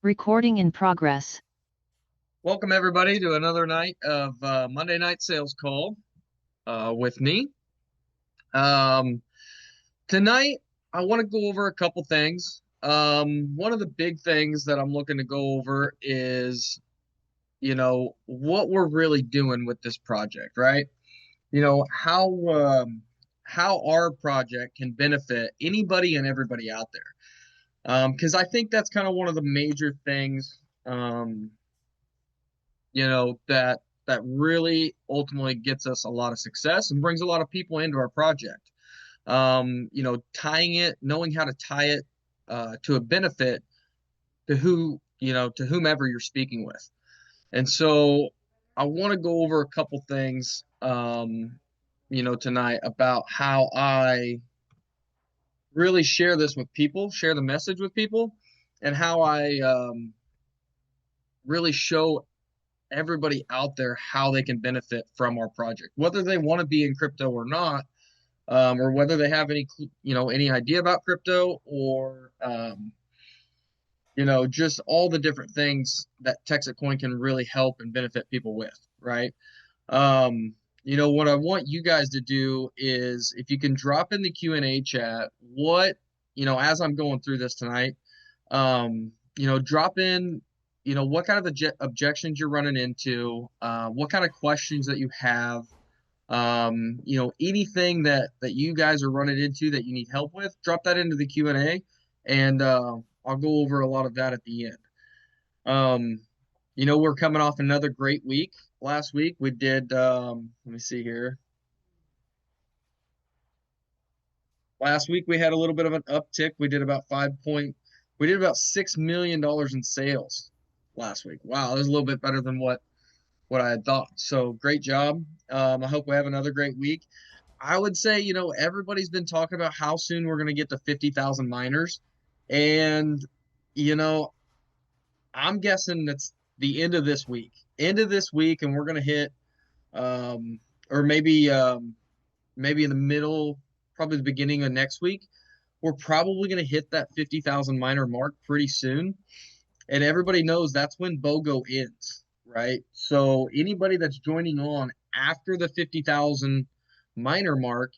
Recording in progress. Welcome everybody to another night of Monday Night Sales Call with me. Um, Tonight, I want to go over a couple things. One of the big things that I'm looking to go over is, what we're really doing with this project, right? You know, how our project can benefit anybody and everybody out there. Because I think that's kind of one of the major things. That really ultimately gets us a lot of success and brings a lot of people into our project. Tying it, knowing how to tie it to a benefit to to whomever you're speaking with. And so I want to go over a couple things, tonight about how I really share this with people, share the message with people, and how I really show everybody out there how they can benefit from our project, whether they want to be in crypto or not, or whether they have any idea about crypto or, just all the different things that TEXITcoin can really help and benefit people with, right? What I want you guys to do is if you can drop in the Q&A chat, as I'm going through this tonight, drop in what kind of objections you're running into, what kind of questions that you have, anything that you guys are running into that you need help with, drop that into the Q&A, and I'll go over a lot of that at the end. We're coming off another great week. Last week we did, let me see here. Last week we had a little bit of an uptick. We did about $6 million in sales last week. Wow, that was a little bit better than what I had thought. So great job. I hope we have another great week. I would say, everybody's been talking about how soon we're going to get to 50,000 miners. And, you know, I'm guessing that's the end of this week. End of this week, and we're going to hit, or maybe in the middle, probably the beginning of next week, we're probably going to hit that 50,000 miner mark pretty soon. And everybody knows that's when BOGO ends, right? So anybody that's joining on after the 50,000 miner mark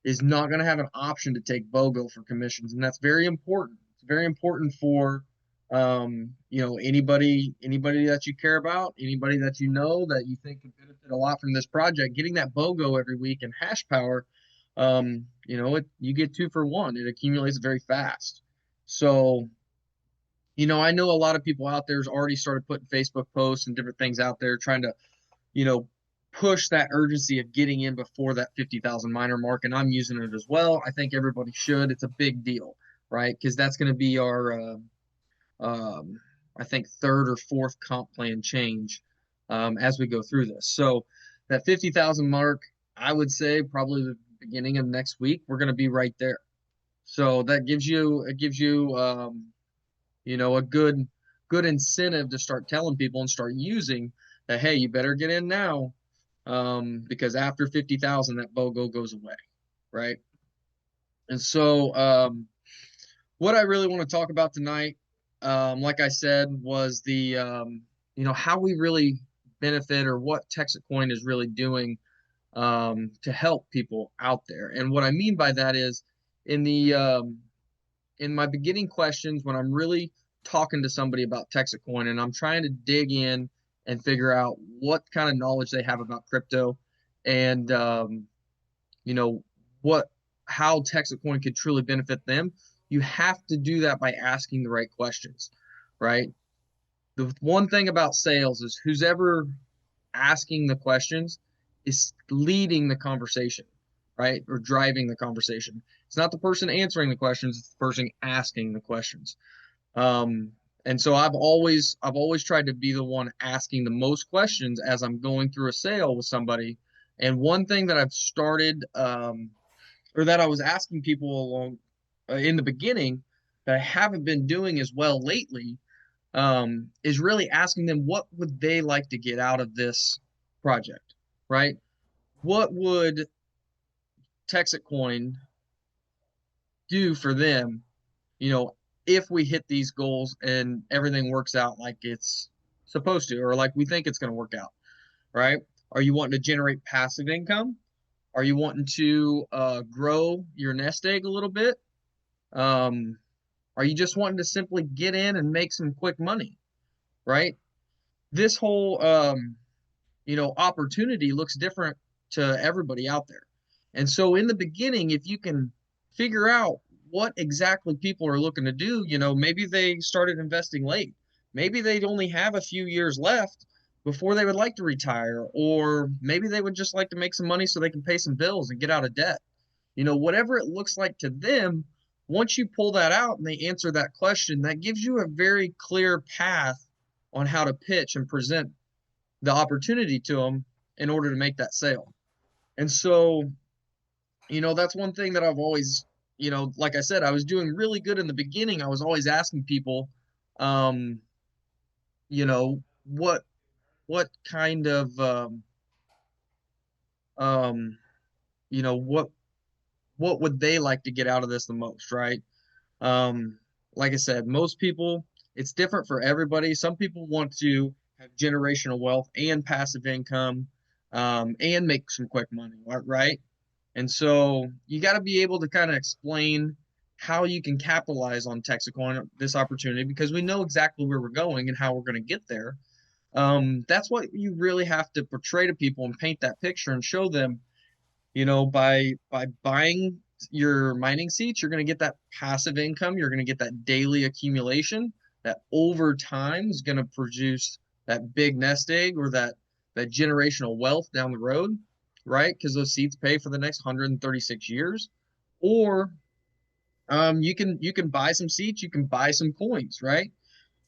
is not going to have an option to take BOGO for commissions. And that's very important. It's very important for, anybody that you care about, anybody that you know that you think could benefit a lot from this project, getting that BOGO every week and hash power, you get 2 for 1. It accumulates very fast. So, I know a lot of people out there's already started putting Facebook posts and different things out there trying to, push that urgency of getting in before that 50,000 miner mark. And I'm using it as well. I think everybody should. It's a big deal, right? Because that's going to be our, I think, third or fourth comp plan change as we go through this. So that 50,000 mark, I would say probably the beginning of next week, we're going to be right there. So that gives you, a good incentive to start telling people and start using that, hey, you better get in now, because after 50,000 that BOGO goes away, right? And so what I really want to talk about tonight, like I said, was the how we really benefit, or what TEXITcoin is really doing to help people out there. And what I mean by that is in the in my beginning questions, when I'm really talking to somebody about TEXITcoin and I'm trying to dig in and figure out what kind of knowledge they have about crypto, and you know what how TEXITcoin could truly benefit them, you have to do that by asking the right questions, right? The one thing about sales is who's ever asking the questions is leading the conversation, right? Or driving the conversation. It's not the person answering the questions, it's the person asking the questions. And so I've always tried to be the one asking the most questions as I'm going through a sale with somebody. And one thing that I've started, or that I was asking people along in the beginning that I haven't been doing as well lately, is really asking them what would they like to get out of this project, right? What would TEXITcoin do for them, you know, if we hit these goals and everything works out like it's supposed to, or like we think it's going to work out, right? Are you wanting to generate passive income? Are you wanting to grow your nest egg a little bit? Um, are you just wanting to simply get in and make some quick money, right? This whole opportunity looks different to everybody out there. And so in the beginning, if you can figure out what exactly people are looking to do, maybe they started investing late. Maybe they'd only have a few years left before they would like to retire, or maybe they would just like to make some money so they can pay some bills and get out of debt. Whatever it looks like to them, once you pull that out and they answer that question, that gives you a very clear path on how to pitch and present the opportunity to them in order to make that sale. And so, that's one thing that I've always, like I said, I was doing really good in the beginning. I was always asking people, um, you know, what kind of, um, you know, what would they like to get out of this the most, right? Um, like I said, most people, it's different for everybody. Some people want to have generational wealth and passive income, and make some quick money, right? And so you got to be able to kind of explain how you can capitalize on TEXITcoin, this opportunity, because we know exactly where we're going and how we're going to get there. That's what you really have to portray to people and paint that picture and show them, by buying your mining seats, you're going to get that passive income. You're going to get that daily accumulation that over time is going to produce that big nest egg, or that generational wealth down the road, right? Because those seats pay for the next 136 years. Or you can buy some seats, you can buy some coins, right?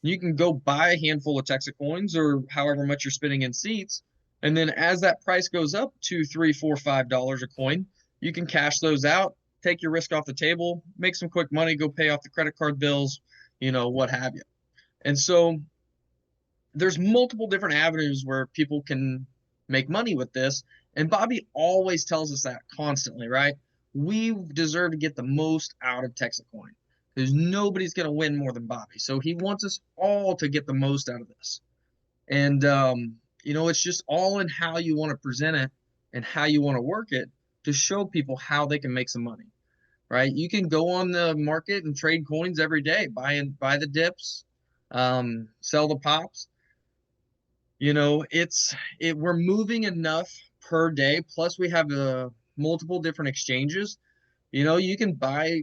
You can go buy a handful of Texas coins or however much you're spending in seats. And then as that price goes up to $3, $4, $5 a coin, you can cash those out, take your risk off the table, make some quick money, go pay off the credit card bills, what have you. And so there's multiple different avenues where people can make money with this. And Bobby always tells us that constantly, right? We deserve to get the most out of TEXITcoin because nobody's going to win more than Bobby. So he wants us all to get the most out of this. And, it's just all in how you want to present it and how you want to work it to show people how they can make some money, right? You can go on the market and trade coins every day, buy the dips, sell the pops. We're moving enough per day. Plus, we have multiple different exchanges. You can buy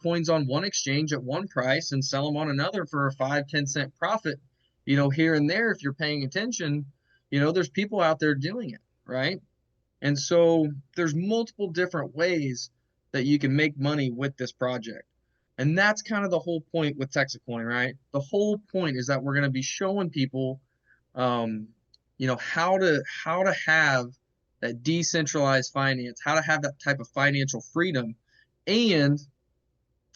coins on one exchange at one price and sell them on another for a 5-10 cent profit. Here and there, if you're paying attention, there's people out there doing it, right? And so there's multiple different ways that you can make money with this project. And that's kind of the whole point with TEXITcoin, right? The whole point is that we're going to be showing people um, how to have that decentralized finance, how to have that type of financial freedom and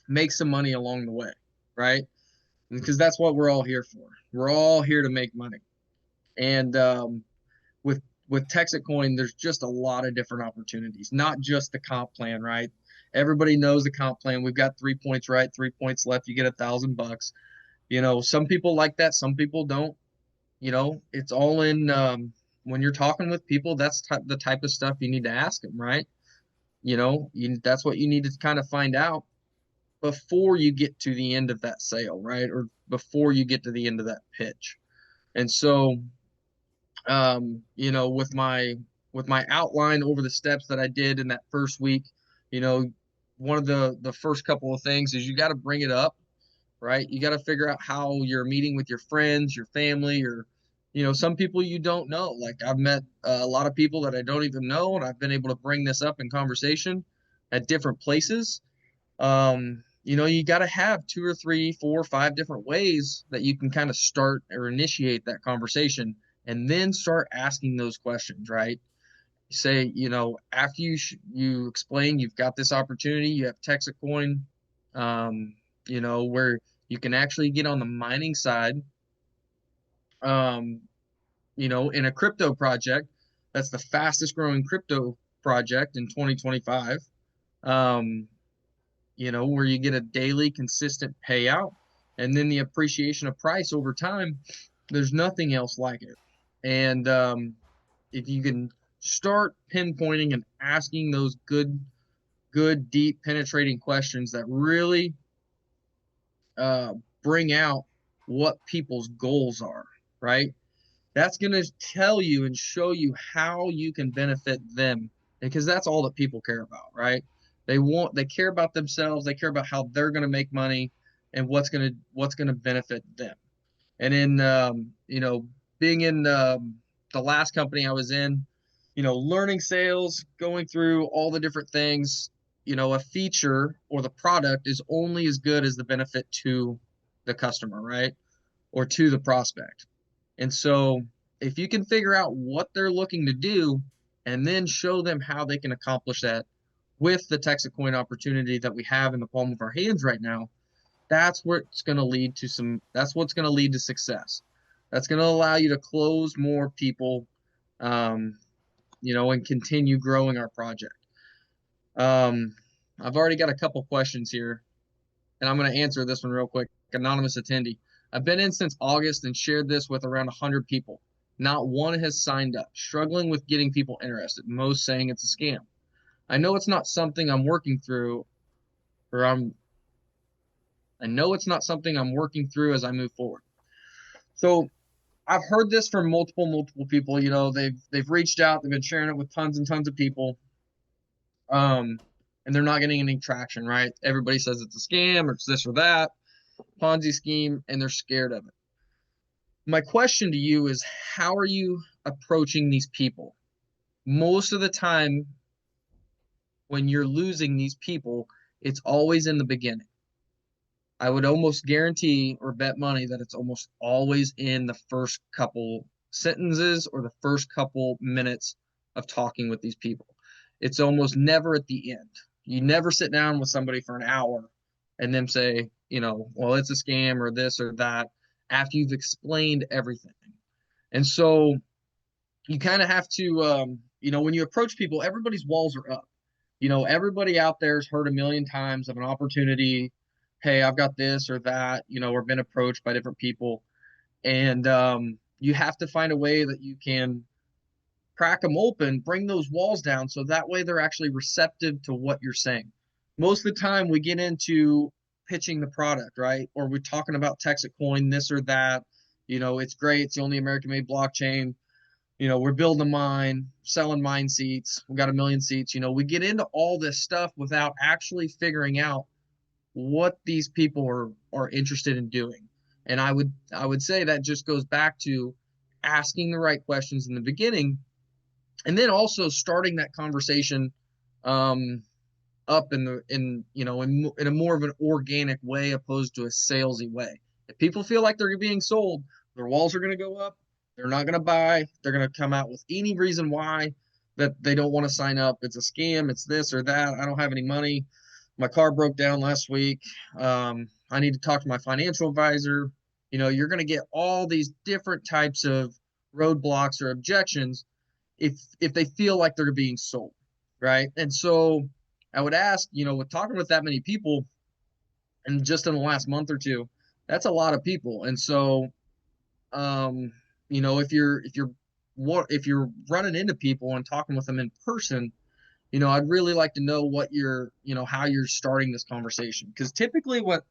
make some money along the way, right? Because that's what we're all here for. We're all here to make money. And with TEXITcoin, there's just a lot of different opportunities, not just the comp plan, right? Everybody knows the comp plan. We've got 3 points right, 3 points left. You get $1,000. Some people like that, some people don't. It's all in when you're talking with people, that's the type of stuff you need to ask them, right? That's what you need to kind of find out before you get to the end of that sale, right? Or before you get to the end of that pitch. And so, with my outline over the steps that I did in that first week, one of the first couple of things is you got to bring it up, right? You got to figure out how you're meeting with your friends, your family, or some people you don't know. Like I've met a lot of people that I don't even know, and I've been able to bring this up in conversation at different places. You got to have 2 or 3, 4, 5 different ways that you can kind of start or initiate that conversation, and then start asking those questions, right? Say, after you explain you've got this opportunity, you have TEXITcoin, where you can actually get on the mining side, in a crypto project that's the fastest growing crypto project in 2025. where you get a daily consistent payout and then the appreciation of price over time. There's nothing else like it. And if you can start pinpointing and asking those good, deep, penetrating questions that really uh, bring out what people's goals are, right? That's going to tell you and show you how you can benefit them, because that's all that people care about, right? They care about themselves, they care about how they're going to make money and what's going to benefit them. And in being in the last company I was in, learning sales, going through all the different things, a feature or the product is only as good as the benefit to the customer, right? Or to the prospect. And so if you can figure out what they're looking to do and then show them how they can accomplish that with the TEXITcoin opportunity that we have in the palm of our hands right now, that's what's going to lead to success. That's going to allow you to close more people, um, and continue growing our project. I've already got a couple questions here, and I'm going to answer this one real quick. Anonymous attendee. I've been in since August and shared this with around 100 people. Not one has signed up, struggling with getting people interested, most saying it's a scam. I know it's not something I'm working through, or I know it's not something I'm working through as I move forward. So I've heard this from multiple people. They've reached out, they've been sharing it with tons and tons of people, and they're not getting any traction, right? Everybody says it's a scam or it's this or that, Ponzi scheme, and they're scared of it. My question to you is, how are you approaching these people? Most of the time, when you're losing these people, it's always in the beginning. I would almost guarantee or bet money that it's almost always in the first couple sentences or the first couple minutes of talking with these people. It's almost never at the end. You never sit down with somebody for an hour and then say, well, it's a scam or this or that after you've explained everything. And so you kind of have to, when you approach people, everybody's walls are up. Everybody out there's heard a million times of an opportunity. Hey, I've got this or that, or been approached by different people. And you have to find a way that you can crack them open, bring those walls down so that way they're actually receptive to what you're saying. Most of the time we get into pitching the product, right? Or we're talking about TEXITcoin, this or that. It's great. It's the only American made blockchain. We're building a mine, selling mine seats. We got 1 million seats. We get into all this stuff without actually figuring out what these people are interested in doing. And I would say that just goes back to asking the right questions in the beginning, and then also starting that conversation up in a more of an organic way opposed to a salesy way. If people feel like they're being sold, their walls are going to go up. They're not going to buy. They're going to come out with any reason why that they don't want to sign up. It's a scam. It's this or that. I don't have any money. My car broke down last week. I need to talk to my financial advisor. You're going to get all these different types of roadblocks or objections if they feel like they're being sold, right? And so I would ask, with talking with that many people, and just in the last month or two, that's a lot of people. And so, if you're running into people and talking with them in person, I'd really like to know how you're starting this conversation. Because typically what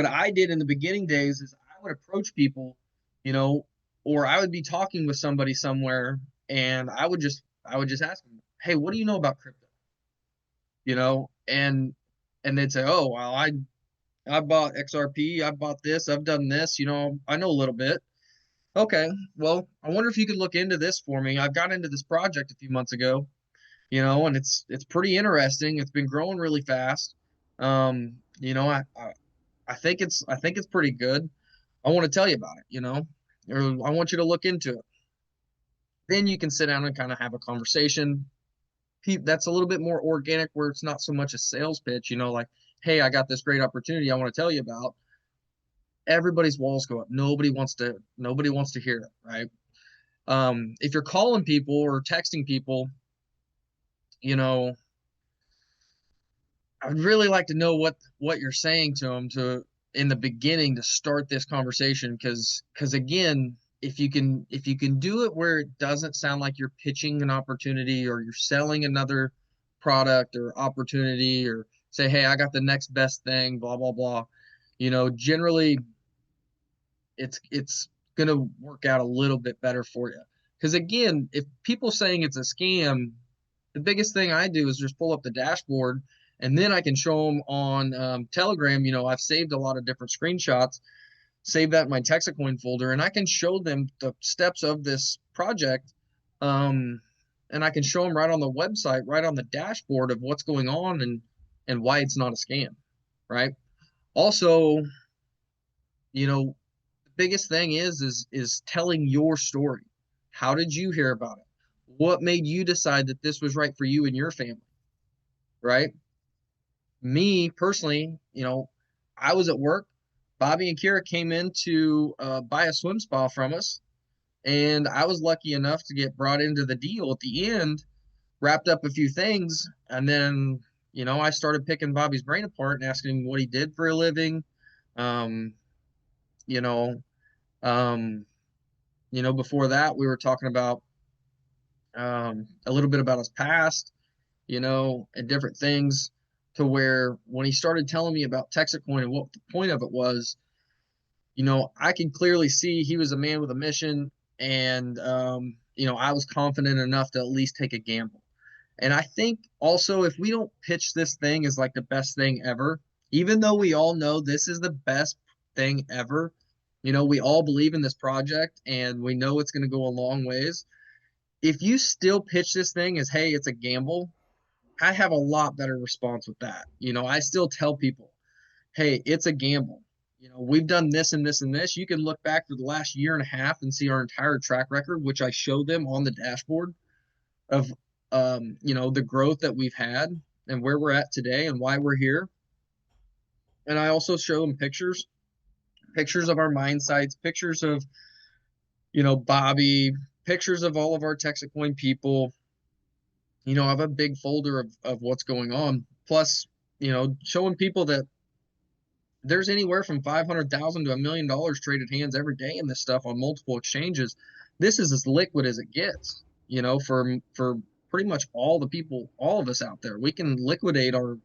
I did in the beginning days is I would approach people, or I would be talking with somebody somewhere, and I would just ask them, hey, what do you know about crypto? And they'd say, oh, well, I bought XRP, I bought this, I've done this, I know a little bit. Okay, well, I wonder if you could look into this for me. I've got into this project a few months ago, and it's pretty interesting. It's been growing really fast. I think it's pretty good. I want to tell you about it, or I want you to look into it. Then you can sit down and kind of have a conversation. That's a little bit more organic, where it's not so much a sales pitch, like, hey, I got this great opportunity I want to tell you about. Everybody's walls go up. Nobody wants to hear it, right? If you're calling people or texting people, I'd really like to know what you're saying to them to in the beginning to start this conversation, because again, if you can do it where it doesn't sound like you're pitching an opportunity or you're selling another product or opportunity, or say, hey, I got the next best thing, blah blah blah. Generally it's gonna work out a little bit better for you. Because again, if people saying it's a scam, the biggest thing I do is just pull up the dashboard, and then I can show them on Telegram. I've saved a lot of different screenshots, save that in my TEXICcoin folder, and I can show them the steps of this project. Um, and I can show them right on the website, right on the dashboard of what's going on and why it's not a scam, right? Also, the biggest thing is telling your story. How did you hear about it? What made you decide that this was right for you and your family, right? Me personally, I was at work. Bobby and Kira came in to buy a swim spa from us, and I was lucky enough to get brought into the deal at the end, wrapped up a few things, and then I started picking Bobby's brain apart and asking him what he did for a living. Um, you know, um, before that we were talking about a little bit about his past, and different things, to where when he started telling me about TEXITcoin and what the point of it was, I can clearly see he was a man with a mission, and I was confident enough to at least take a gamble. And I think also, if we don't pitch this thing as like the best thing ever, even though we all know this is the best thing ever, we all believe in this project and we know it's going to go a long ways. If you still pitch this thing as, hey, it's a gamble, I have a lot better response with that. I still tell people, hey, it's a gamble. We've done this and this and this. You can look back for the last year and a half and see our entire track record, which I show them on the dashboard of, the growth that we've had and where we're at today and why we're here. And I also show them pictures of our mine sites, pictures of, Bobby, pictures of all of our TEXICcoin people. I have a big folder of what's going on. Plus, showing people that there's anywhere from 500,000 to $1 million traded hands every day in this stuff on multiple exchanges. This is as liquid as it gets, for pretty much all the people, all of us out there. We can liquidate our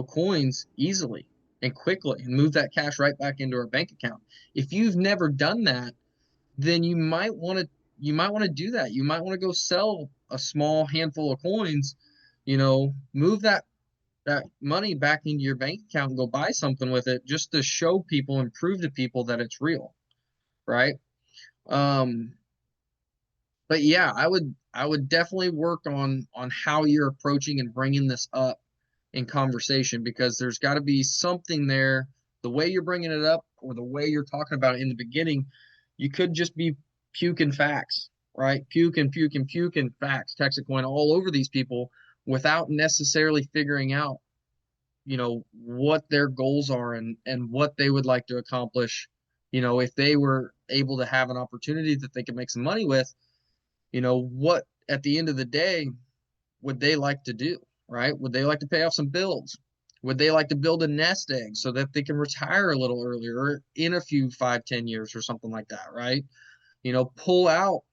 coins easily and quickly and move that cash right back into our bank account. If you've never done that, then you might want to do that. You might want to go sell a small handful of coins, move that money back into your bank account and go buy something with it, just to show people and prove to people that it's real, right? Um, but yeah, I would definitely work on how you're approaching and bringing this up in conversation, because there's got to be something there. The way you're bringing it up or the way you're talking about it in the beginning, you could just be puking facts, right? Puking facts, TEXICcoin all over these people without necessarily figuring out, what their goals are and what they would like to accomplish. If they were able to have an opportunity that they could make some money with, what at the end of the day would they like to do, right? Would they like to pay off some bills? Would they like to build a nest egg so that they can retire a little earlier, or in a few 5, 10 years or something like that, right? Pull out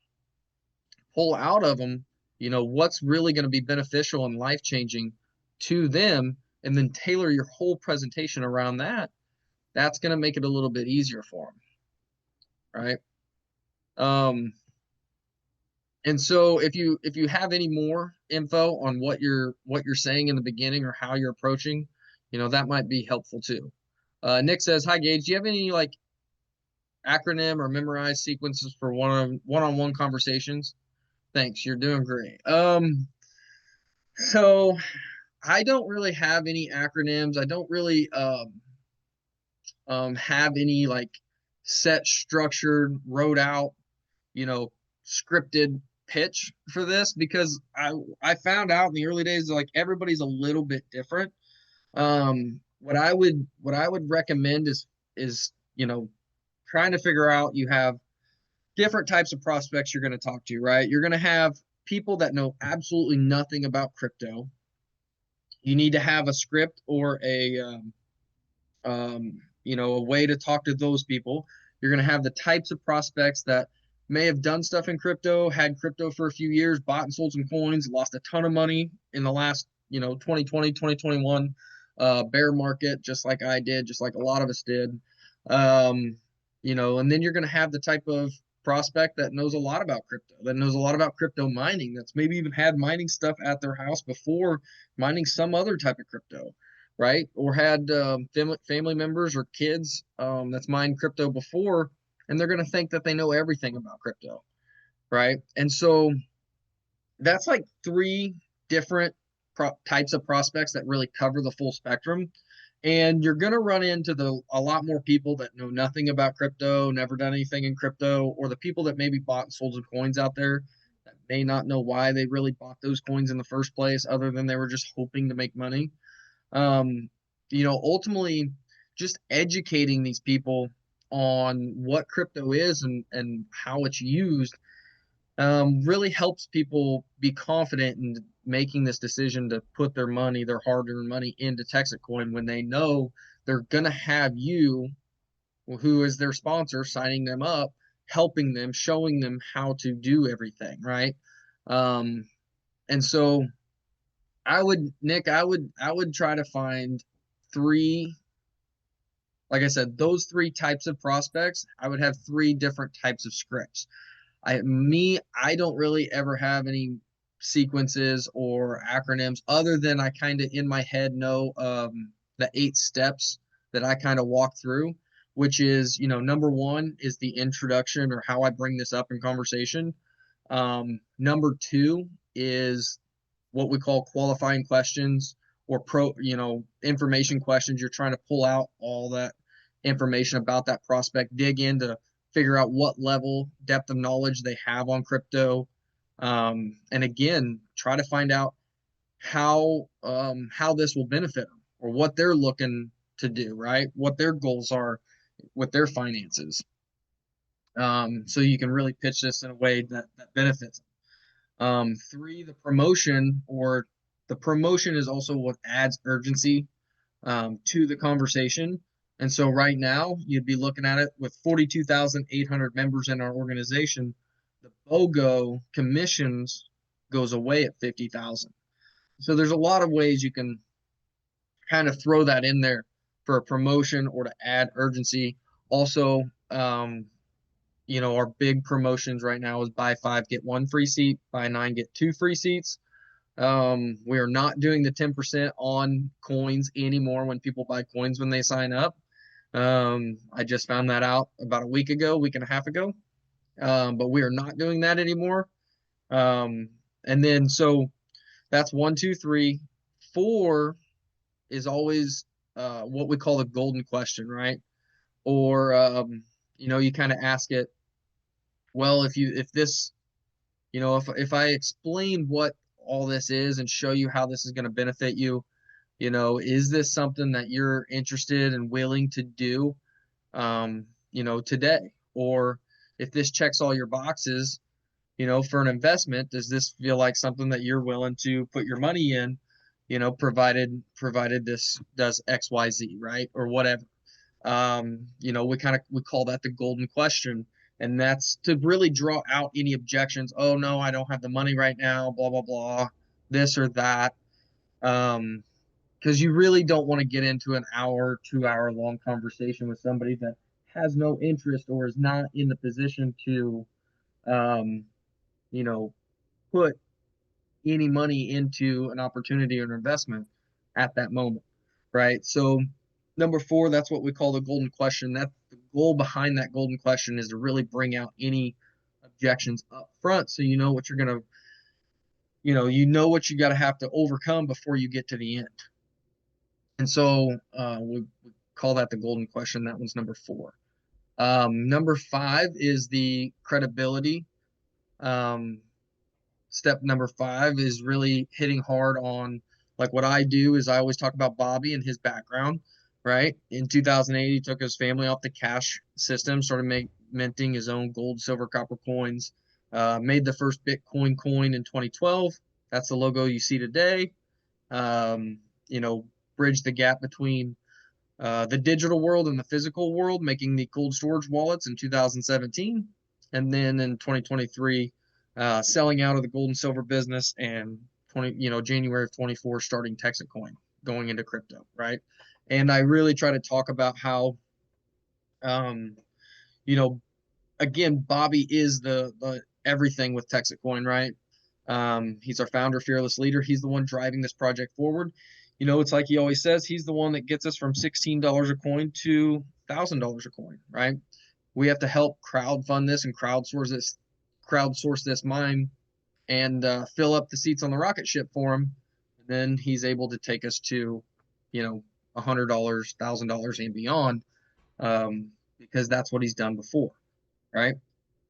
of them, what's really going to be beneficial and life changing to them, and then tailor your whole presentation around that. That's going to make it a little bit easier for them, right? And so if you have any more info on what you're saying in the beginning or how you're approaching, that might be helpful too. Nick says, "Hi Gaige, do you have any like acronym or memorized sequences for one-on-one conversations?" Thanks, you're doing great. So I don't really have any acronyms. I don't really have any like set, structured, wrote out, scripted pitch for this, because I found out in the early days like everybody's a little bit different. What I would recommend is trying to figure out, you have different types of prospects you're going to talk to, right? You're going to have people that know absolutely nothing about crypto. You need to have a script or a way to talk to those people. You're going to have the types of prospects that may have done stuff in crypto, had crypto for a few years, bought and sold some coins, lost a ton of money in the last, 2020, 2021 bear market, just like I did, just like a lot of us did. And then you're going to have the type of prospect that knows a lot about crypto, that knows a lot about crypto mining, that's maybe even had mining stuff at their house before mining some other type of crypto, right? Or had family members or kids that's mined crypto before, and they're going to think that they know everything about crypto, right? And so that's like three different types of prospects that really cover the full spectrum. And you're going to run into a lot more people that know nothing about crypto, never done anything in crypto, or the people that maybe bought and sold some coins out there that may not know why they really bought those coins in the first place, other than they were just hoping to make money. Ultimately just educating these people on what crypto is and how it's used really helps people be confident in making this decision to put their money, their hard-earned money, into TEXITcoin when they know they're going to have you, who is their sponsor, signing them up, helping them, showing them how to do everything, right? And so Nick, I would try to find three, like I said, those three types of prospects. I would have three different types of scripts. I don't really ever have any sequences or acronyms other than I kind of in my head know the 8 steps that I kind of walk through, which is, number one is the introduction or how I bring this up in conversation. Number two is what we call qualifying questions or information questions. You're trying to pull out all that information about that prospect, dig in to figure out what level depth of knowledge they have on crypto, and again try to find out how this will benefit them or what they're looking to do, right? What their goals are with their finances, so you can really pitch this in a way that benefits them. Three, the promotion is also what adds urgency to the conversation. And so right now, you'd be looking at it with 42,800 members in our organization. The BOGO commissions goes away at 50,000. So there's a lot of ways you can kind of throw that in there for a promotion or to add urgency. Also, our big promotions right now is buy 5, get 1 free seat, buy 9, get 2 free seats. We are not doing the 10% on coins anymore when people buy coins when they sign up. I just found that out about a week and a half ago. But we are not doing that anymore. And then so that's 1, 2, 3. 4 is always what we call the golden question, right? Or you kind of ask it, well, if I explain what all this is and show you how this is going to benefit you, is this something that you're interested and willing to do, today? Or if this checks all your boxes, for an investment, does this feel like something that you're willing to put your money in, provided this does X, Y, Z, right? Or whatever. We call that the golden question. And that's to really draw out any objections. Oh, no, I don't have the money right now, blah, blah, blah, this or that. Because you really don't want to get into an hour, 2 hour long conversation with somebody that has no interest or is not in the position to, um, put any money into an opportunity or an investment at that moment, right? So number 4, that's what we call the golden question. That's the goal behind that golden question, is to really bring out any objections up front, so you know what you're gonna, what you got to have to overcome before you get to the end. And so we call that the golden question. That one's number 4. Number 5 is the credibility. Step number 5 is really hitting hard on, like, what I do is I always talk about Bobby and his background, right? In 2008, he took his family off the cash system, started minting his own gold, silver, copper coins, made the first Bitcoin coin in 2012. That's the logo you see today. bridge the gap between the digital world and the physical world, making the cold storage wallets in 2017, and then in 2023, selling out of the gold and silver business, and January of 24 starting TEXITcoin, going into crypto, right? And I really try to talk about how, um, you know, again, Bobby is the everything with TEXITcoin, right? He's our founder, fearless leader. He's the one driving this project forward. It's like he always says, he's the one that gets us from $16 a coin to $1,000 a coin, right? We have to help crowdfund this and crowdsource this mine, and fill up the seats on the rocket ship for him. And then he's able to take us to, $100, $1,000 and beyond, because that's what he's done before, right?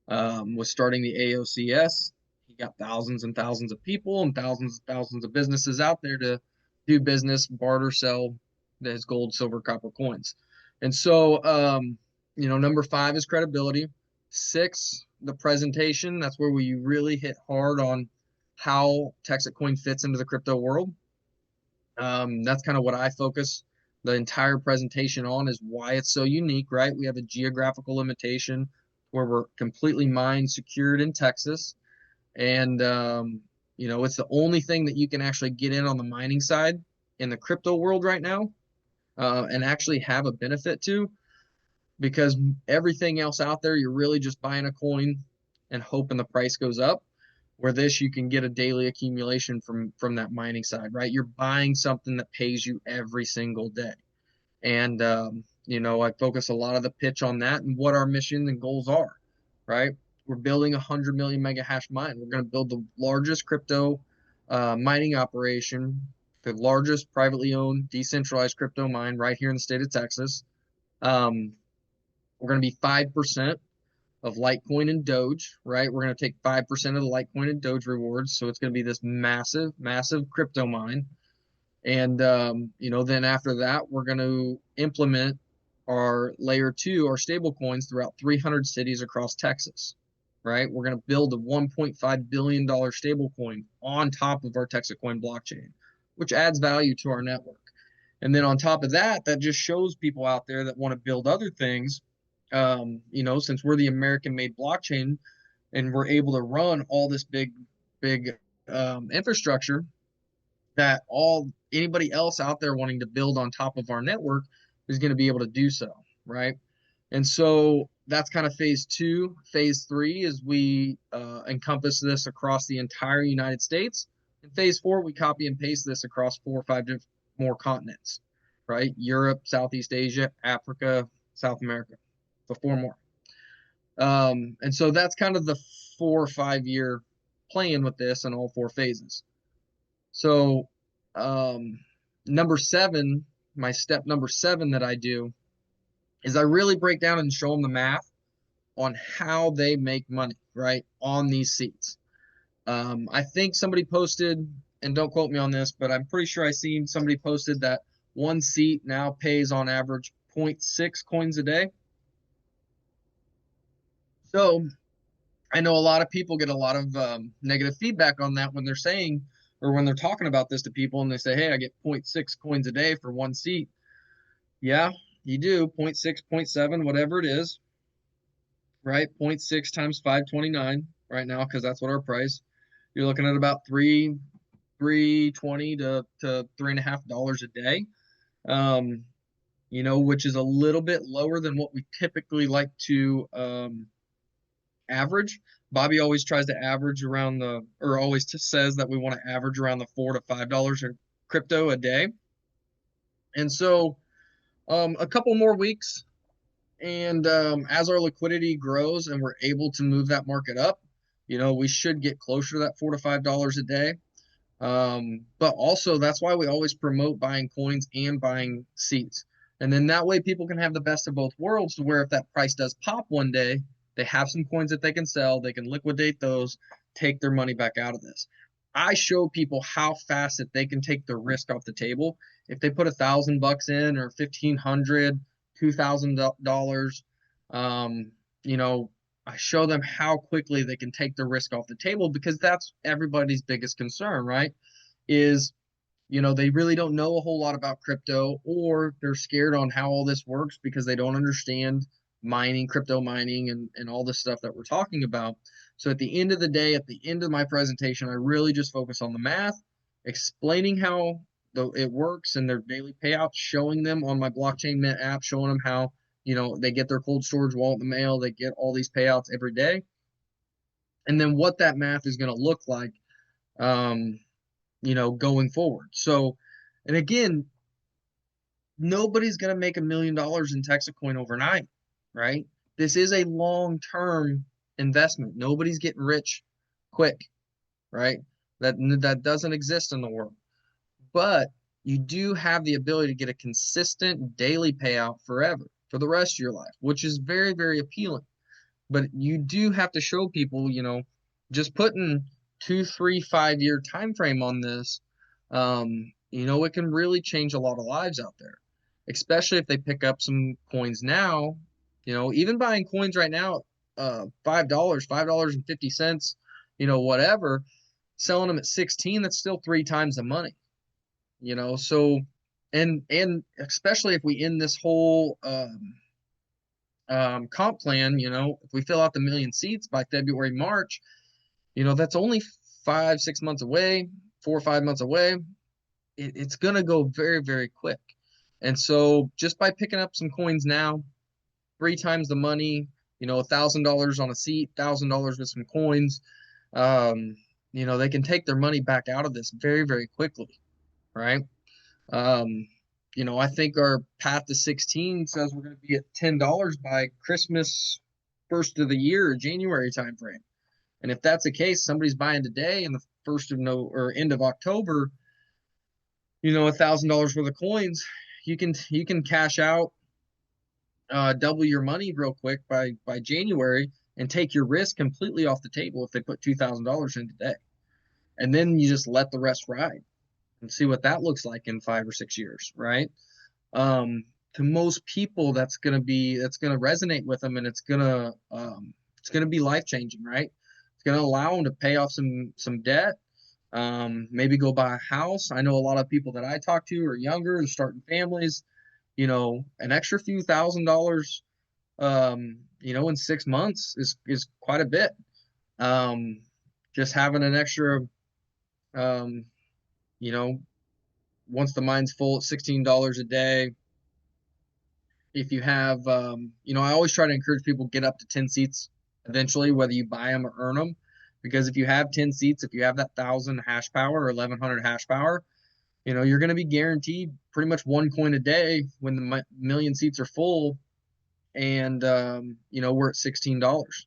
Was starting the AOCS. He got thousands and thousands of people and thousands of businesses out there to do business, barter, sell his gold, silver, copper coins. And so, number 5 is credibility. 6, the presentation. That's where we really hit hard on how TEXITcoin fits into the crypto world. That's kind of what I focus the entire presentation on, is why it's so unique, right? We have a geographical limitation where we're completely mine secured in Texas. And, it's the only thing that you can actually get in on the mining side in the crypto world right now, and actually have a benefit to, because everything else out there, you're really just buying a coin and hoping the price goes up. Where this, you can get a daily accumulation from that mining side, right? You're buying something that pays you every single day. And, I focus a lot of the pitch on that and what our mission and goals are, right? We're building 100 million mega hash mine. We're going to build the largest crypto mining operation, the largest privately owned decentralized crypto mine right here in the state of Texas. We're going to be 5% of Litecoin and Doge, right? We're going to take 5% of the Litecoin and Doge rewards. So it's going to be this massive, massive crypto mine. And, then after that, we're going to implement our layer 2, our stable coins, throughout 300 cities across Texas, right? We're going to build a $1.5 billion stable coin on top of our TEXITcoin blockchain, which adds value to our network. And then on top of that, that just shows people out there that want to build other things, since we're the American-made blockchain and we're able to run all this big infrastructure, that anybody else out there wanting to build on top of our network is going to be able to do so, right? And so that's kind of phase 2. Phase 3 is we encompass this across the entire United States. In phase 4, we copy and paste this across 4 or 5 more continents, right? Europe, Southeast Asia, Africa, South America. So 4 more. And so that's kind of the 4 or 5 year plan with this in all 4 phases. So, number 7, my step number 7 that I do is I really break down and show them the math on how they make money, right, on these seats. I think somebody posted, and don't quote me on this, but I'm pretty sure I seen somebody posted that one seat now pays on average 0.6 coins a day. So I know a lot of people get a lot of negative feedback on that when they're saying, or when they're talking about this to people, and they say, hey, I get 0.6 coins a day for one seat. Yeah, you do. 0.6, 0.7, whatever it is, right? 0.6 times 529 right now, because that's what our price. You're looking at about $3.20 to $3.50 a day, which is a little bit lower than what we typically like to average. Bobby always tries to average around always says that we want to average around the $4 to $5 in crypto a day. And so a couple more weeks, and as our liquidity grows and we're able to move that market up, we should get closer to that $4 to $5 a day. But also, that's why we always promote buying coins and buying seats. And then that way people can have the best of both worlds, to where if that price does pop one day, they have some coins that they can sell, they can liquidate those, take their money back out of this. I show people how fast that they can take the risk off the table. If they put $1,000 in, or $1,500, $2,000, I show them how quickly they can take the risk off the table, because that's everybody's biggest concern, right? Is They really don't know a whole lot about crypto, or they're scared on how all this works because they don't understand mining, crypto mining, and all this stuff that we're talking about. So at the end of the day, at the end of my presentation, I really just focus on the math, explaining how it works and their daily payouts, showing them on my blockchain mint app, showing them how, they get their cold storage wallet in the mail, they get all these payouts every day, and then what that math is going to look like, um, going forward. So, and again, nobody's going to make $1 million in TEXITcoin overnight, right? This is a long-term investment. Nobody's getting rich quick, right? That doesn't exist in the world. But you do have the ability to get a consistent daily payout forever, for the rest of your life, which is very, very appealing. But you do have to show people, just putting 2, 3, 5 year time frame on this, it can really change a lot of lives out there, especially if they pick up some coins now. Even buying coins right now, $5, $5.50, whatever, selling them at 16, that's still 3 times the money. So, and especially if we end this whole comp plan, if we fill out the million seats by February, March, that's only 5, 6 months away, 4 or 5 months away. It's going to go very, very quick. And so just by picking up some coins now, 3 times the money, $1,000 on a seat, $1,000 with some coins, they can take their money back out of this very, very quickly, right? I think our path to 16 says we're going to be at $10 by Christmas, first of the year, January timeframe. And if that's the case, somebody's buying today in the first of end of October, $1,000 worth of coins, you can cash out, double your money real quick by January, and take your risk completely off the table if they put $2,000 in today. And then you just let the rest ride and see what that looks like in 5 or 6 years, right? To most people, that's gonna resonate with them, and it's gonna be life changing, right? It's gonna allow them to pay off some debt, maybe go buy a house. I know a lot of people that I talk to are younger, they're starting families. An extra few $1,000s, in 6 months is quite a bit. Just having an extra, um, you know, once the mine's full at $16 a day. If you have, I always try to encourage people get up to 10 seats eventually, whether you buy them or earn them, because if you have 10 seats, if you have that 1,000 hash power or 1,100 hash power, you're going to be guaranteed pretty much one coin a day when the million seats are full, and we're at $16.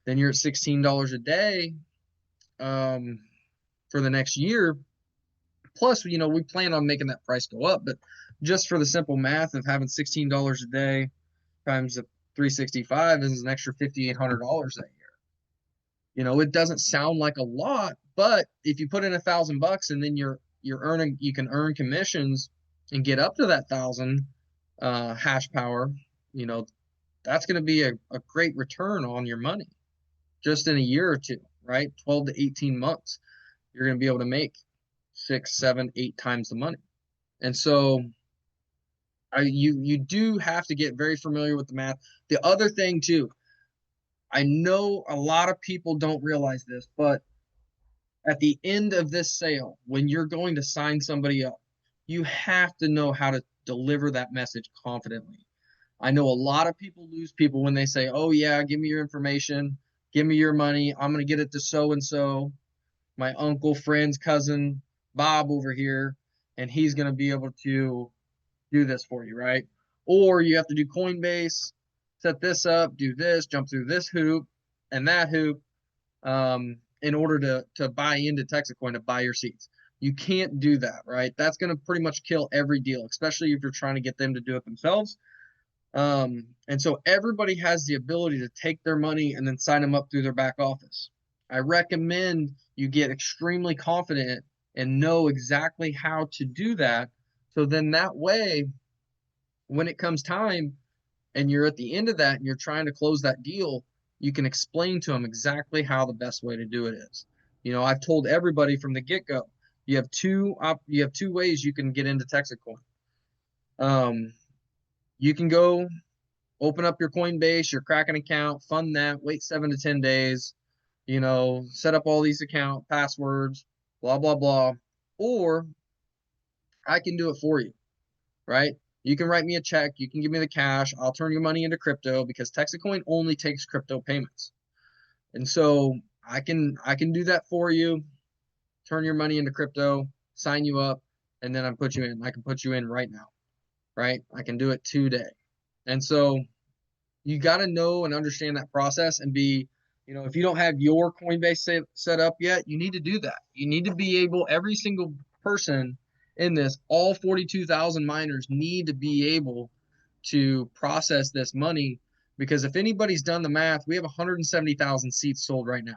Then you're at $16 a day, for the next year. Plus, we plan on making that price go up, but just for the simple math of having $16 a day times the 365 is an extra $5,800 that year. It doesn't sound like a lot, but if you put in $1,000 and then you can earn commissions and get up to that 1,000 hash power, that's going to be a great return on your money just in a year or two, right? 12 to 18 months, you're going to be able to make 6, 7, 8 times the money. And so you do have to get very familiar with the math. The other thing too, I know a lot of people don't realize this, but at the end of this sale, when you're going to sign somebody up, you have to know how to deliver that message confidently. I know a lot of people lose people when they say, oh yeah, give me your information, give me your money, I'm going to get it to so-and-so, my uncle, friend's cousin, Bob over here, and he's going to be able to do this for you, right? Or you have to do Coinbase, set this up, do this, jump through this hoop and that hoop, in order to buy into TEXITcoin, to buy your seats. You can't do that, right? That's going to pretty much kill every deal, especially if you're trying to get them to do it themselves. And so everybody has the ability to take their money and then sign them up through their back office. I recommend you get extremely confident and know exactly how to do that. So then that way, when it comes time and you're at the end of that and you're trying to close that deal, you can explain to them exactly how the best way to do it is. I've told everybody from the get-go, You have two ways you can get into TEXITcoin. You can go open up your Coinbase, your Kraken account, fund that, wait 7 to 10 days, set up all these account passwords, blah, blah, blah. Or I can do it for you, right? You can write me a check, you can give me the cash, I'll turn your money into crypto because TEXITcoin only takes crypto payments. And so I can do that for you, turn your money into crypto, sign you up, and then I put you in. I can put you in right now, right? I can do it today. And so you got to know and understand that process and be, if you don't have your Coinbase set up yet, you need to do that. You need to be able, every single person in this, all 42,000 miners need to be able to process this money because if anybody's done the math, we have 170,000 seats sold right now.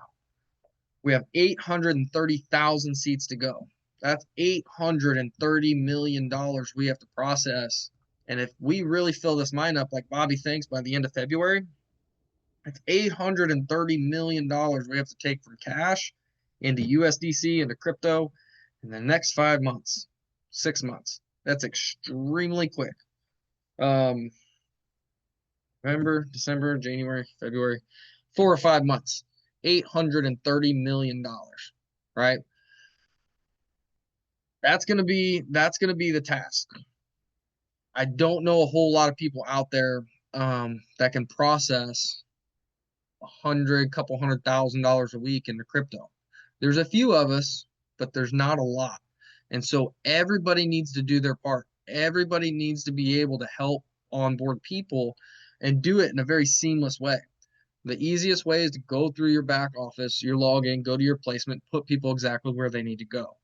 We have 830,000 seats to go. That's $830 million we have to process. And if we really fill this mine up like Bobby thinks by the end of February, it's $830 million we have to take from cash into USDC, into crypto in the next 5 months, 6 months. That's extremely quick. November, December, January, February, 4 or 5 months. $830 million, right? That's gonna be the task. I don't know a whole lot of people out there that can process couple $100,000 a week into crypto. There's a few of us, but there's not a lot. And so everybody needs to do their part. Everybody needs to be able to help onboard people and do it in a very seamless way. The easiest way is to go through your back office, your login, go to your placement, put people exactly where they need to go,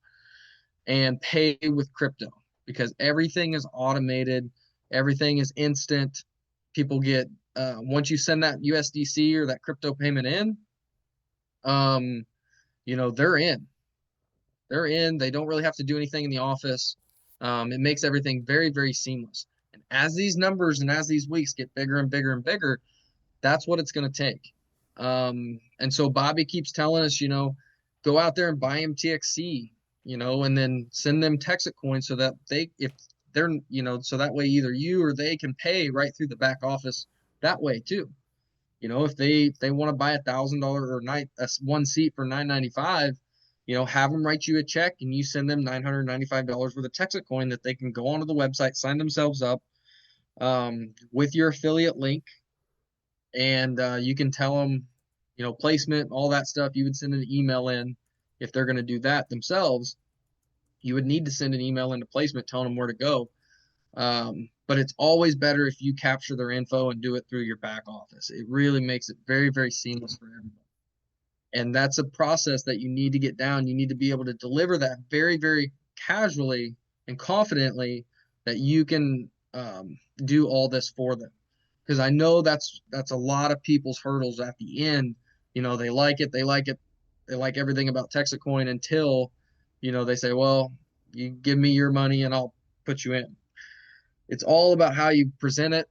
and pay with crypto because everything is automated, everything is instant. People get once you send that USDC or that crypto payment in, they're in. They're in. They don't really have to do anything in the office. It makes everything very, very seamless. And as these numbers and as these weeks get bigger and bigger and bigger, that's what it's going to take. And so Bobby keeps telling us, go out there and buy him TXC, and then send them TEXITcoin so that so that way either you or they can pay right through the back office that way too. If they want to buy $1,000 or one seat for $9.95, have them write you a check and you send them $995 worth of TEXITcoin that they can go onto the website, sign themselves up with your affiliate link. And you can tell them, placement, all that stuff. You would send an email in if they're going to do that themselves. You would need to send an email into placement telling them where to go. But it's always better if you capture their info and do it through your back office. It really makes it very, very seamless for everybody. And that's a process that you need to get down. You need to be able to deliver that very, very casually and confidently that you can do all this for them. Because I know that's a lot of people's hurdles at the end. They like it, they like everything about TEXITcoin until, they say, well, you give me your money and I'll put you in. It's all about how you present it.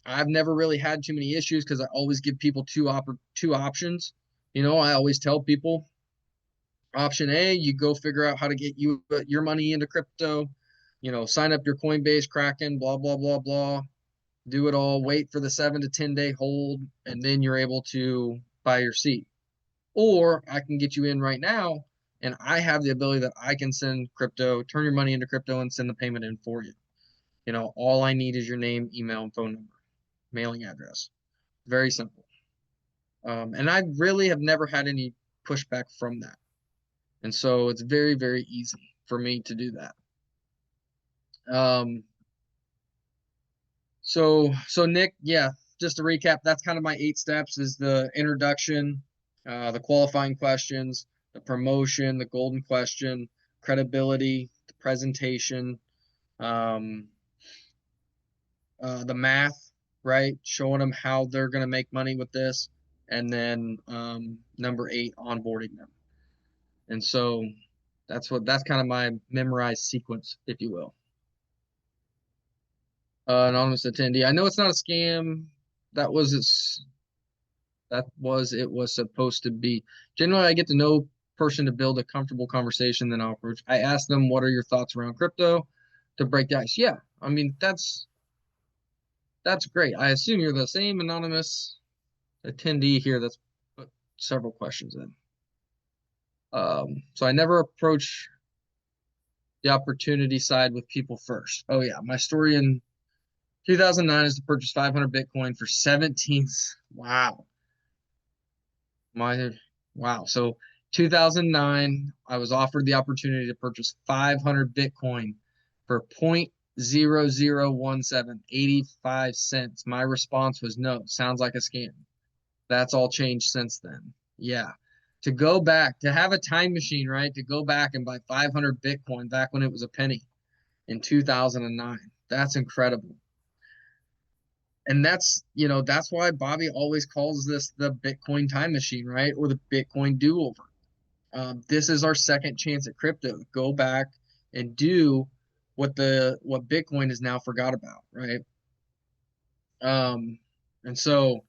I've never really had too many issues because I always give people two options. I always tell people, option A, you go figure out how to get your money into crypto, sign up your Coinbase, Kraken, blah, blah, blah, blah. Do it all, wait for the 7 to 10 day hold, and then you're able to buy your seat. Or I can get you in right now, and I have the ability that I can send crypto, turn your money into crypto, and send the payment in for you. All I need is your name, email, and phone number, mailing address. Very simple. And I really have never had any pushback from that. And so it's very, very easy for me to do that. So Nick, yeah, just to recap, that's kind of my 8 steps is the introduction, the qualifying questions, the promotion, the golden question, credibility, the presentation, the math, right? Showing them how they're going to make money with this. And then number 8, onboarding them. And so that's kind of my memorized sequence, if you will. Anonymous attendee. I know it's not a scam. That was it was supposed to be. Generally, I get to know person to build a comfortable conversation, then I'll approach. I ask them, what are your thoughts around crypto, to break the ice. Yeah, I mean, that's great. I assume you're the same anonymous attendee here that's put several questions in. So I never approach the opportunity side with people first. Oh yeah, my story in 2009 is to purchase 500 Bitcoin for 17. Wow. Wow. So 2009, I was offered the opportunity to purchase 500 Bitcoin for 0.0017, 85 cents. My response was no, sounds like a scam. That's all changed since then. Yeah. To go back, to have a time machine, right? To go back and buy 500 Bitcoin back when it was a penny in 2009. That's incredible. And that's why Bobby always calls this the Bitcoin time machine, right? Or the Bitcoin do-over. This is our second chance at crypto. Go back and do what Bitcoin is now forgot about, right? And so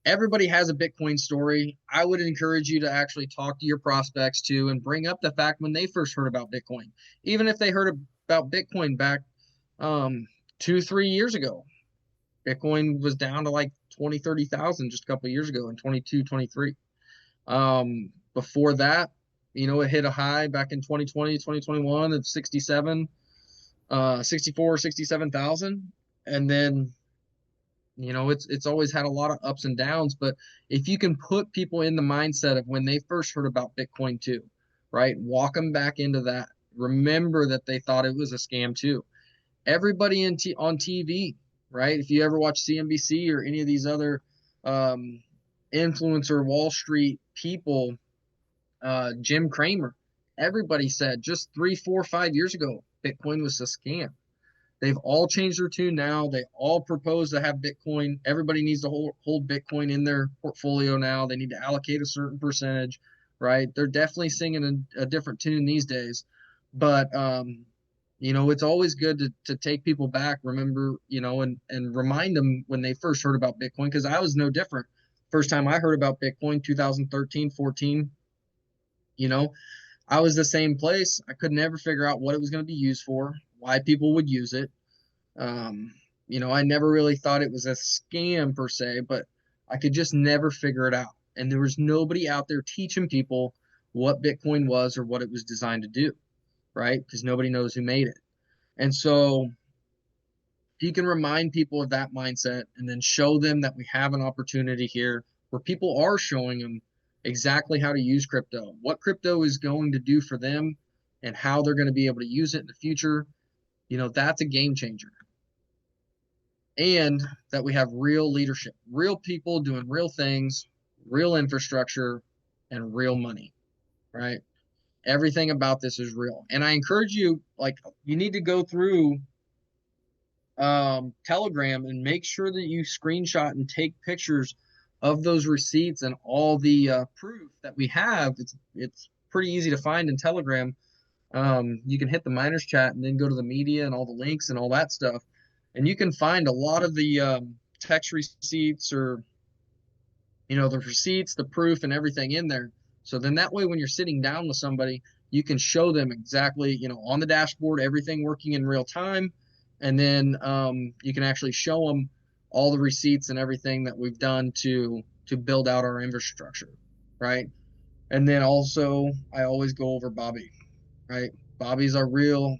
everybody has a Bitcoin story. I would encourage you to actually talk to your prospects too and bring up the fact when they first heard about Bitcoin, even if they heard about Bitcoin back 2-3 years ago. Bitcoin was down to like 20, 30,000 just a couple of years ago in 22, 23. Before that, it hit a high back in 2020, 2021 of 67, 64, 67,000. And then, it's always had a lot of ups and downs. But if you can put people in the mindset of when they first heard about Bitcoin too, right? Walk them back into that. Remember that they thought it was a scam too. Everybody on TV, right? If you ever watch CNBC or any of these other influencer Wall Street people, Jim Cramer, everybody said just 3, 4, 5 years ago, Bitcoin was a scam. They've all changed their tune now. They all propose to have Bitcoin. Everybody needs to hold Bitcoin in their portfolio now. They need to allocate a certain percentage, right? They're definitely singing a different tune these days. But it's always good to take people back, remember, and remind them when they first heard about Bitcoin, because I was no different. First time I heard about Bitcoin, 2013, 14, I was the same place. I could never figure out what it was going to be used for, why people would use it. I never really thought it was a scam per se, but I could just never figure it out. And there was nobody out there teaching people what Bitcoin was or what it was designed to do, right? Because nobody knows who made it. And so if you can remind people of that mindset and then show them that we have an opportunity here where people are showing them exactly how to use crypto, what crypto is going to do for them, and how they're going to be able to use it in the future, that's a game changer. And that we have real leadership, real people doing real things, real infrastructure, and real money, right? Everything about this is real. And I encourage you, you need to go through Telegram and make sure that you screenshot and take pictures of those receipts and all the proof that we have. It's pretty easy to find in Telegram. You can hit the miners chat and then go to the media and all the links and all that stuff, and you can find a lot of the text receipts or the receipts, the proof, and everything in there. So then that way, when you're sitting down with somebody, you can show them exactly, on the dashboard, everything working in real time. And then you can actually show them all the receipts and everything that we've done to build out our infrastructure, right? And then also, I always go over Bobby, right? Bobby's our real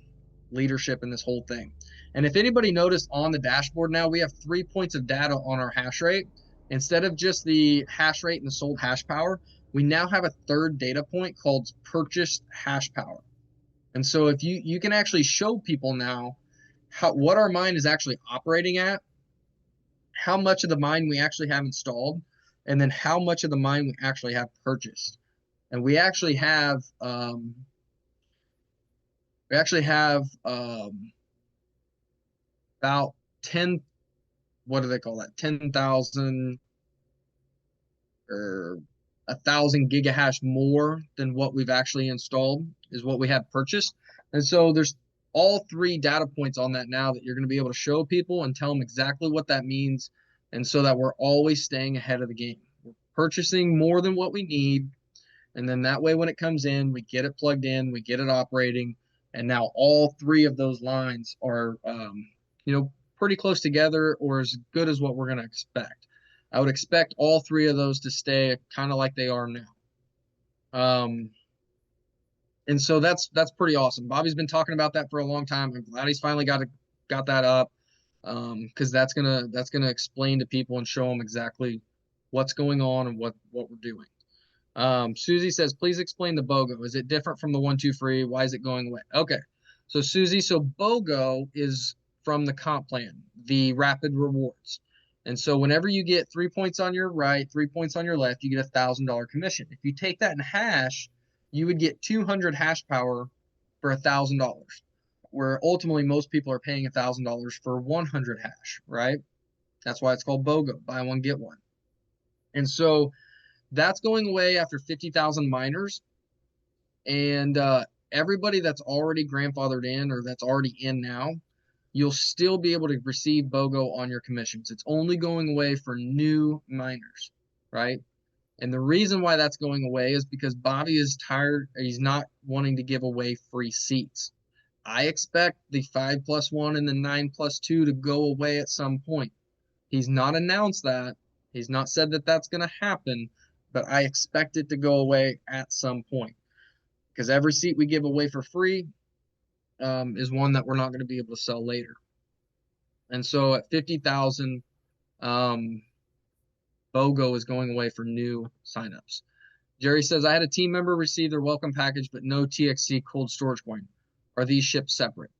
leadership in this whole thing. And if anybody noticed on the dashboard now, we have 3 points of data on our hash rate. Instead of just the hash rate and the sold hash power, we now have a third data point called purchased hash power. And so if you can actually show people now what our mine is actually operating at, how much of the mine we actually have installed, and then how much of the mine we actually have purchased. And we actually have about 10, what do they call that? 10,000 or 1,000 gigahash more than what we've actually installed is what we have purchased. And so there's all 3 data points on that now that you're going to be able to show people and tell them exactly what that means. And so that we're always staying ahead of the game. We're purchasing more than what we need. And then that way, when it comes in, we get it plugged in, we get it operating, and now all three of those lines are, pretty close together or as good as what we're going to expect. I would expect all three of those to stay kind of like they are now. And so that's pretty awesome. Bobby's been talking about that for a long time. I'm glad he's finally got that up, because that's gonna explain to people and show them exactly what's going on and what we're doing. Susie says, please explain the BOGO. Is it different from the 1-2 free? Why is it going away? Okay. So Susie, so BOGO is from the comp plan, the rapid rewards. And so whenever you get 3 points on your right, 3 points on your left, you get $1,000 commission. If you take that in hash, you would get 200 hash power for $1,000, where ultimately most people are paying $1,000 for 100 hash, right? That's why it's called BOGO, buy one, get one. And so that's going away after 50,000 miners. And everybody that's already grandfathered in or that's already in now, you'll still be able to receive BOGO on your commissions. It's only going away for new miners, right? And the reason why that's going away is because Bobby is tired. He's not wanting to give away free seats. I expect the 5+1 and the 9+2 to go away at some point. He's not announced that. He's not said that that's going to happen, but I expect it to go away at some point, because every seat we give away for free is one that we're not going to be able to sell later. And so at 50,000, BOGO is going away for new signups. Jerry says, I had a team member receive their welcome package, but no TXC cold storage coin. Are these shipped separate?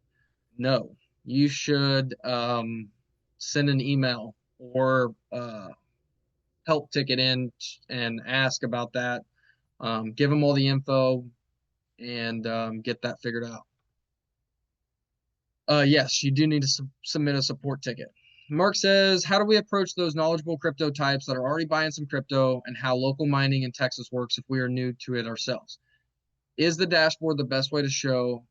No. You should send an email or help ticket in and ask about that. Give them all the info and get that figured out. Yes, you do need to submit a support ticket. Mark says, how do we approach those knowledgeable crypto types that are already buying some crypto, and how local mining in Texas works if we are new to it ourselves? Is the dashboard the best way to show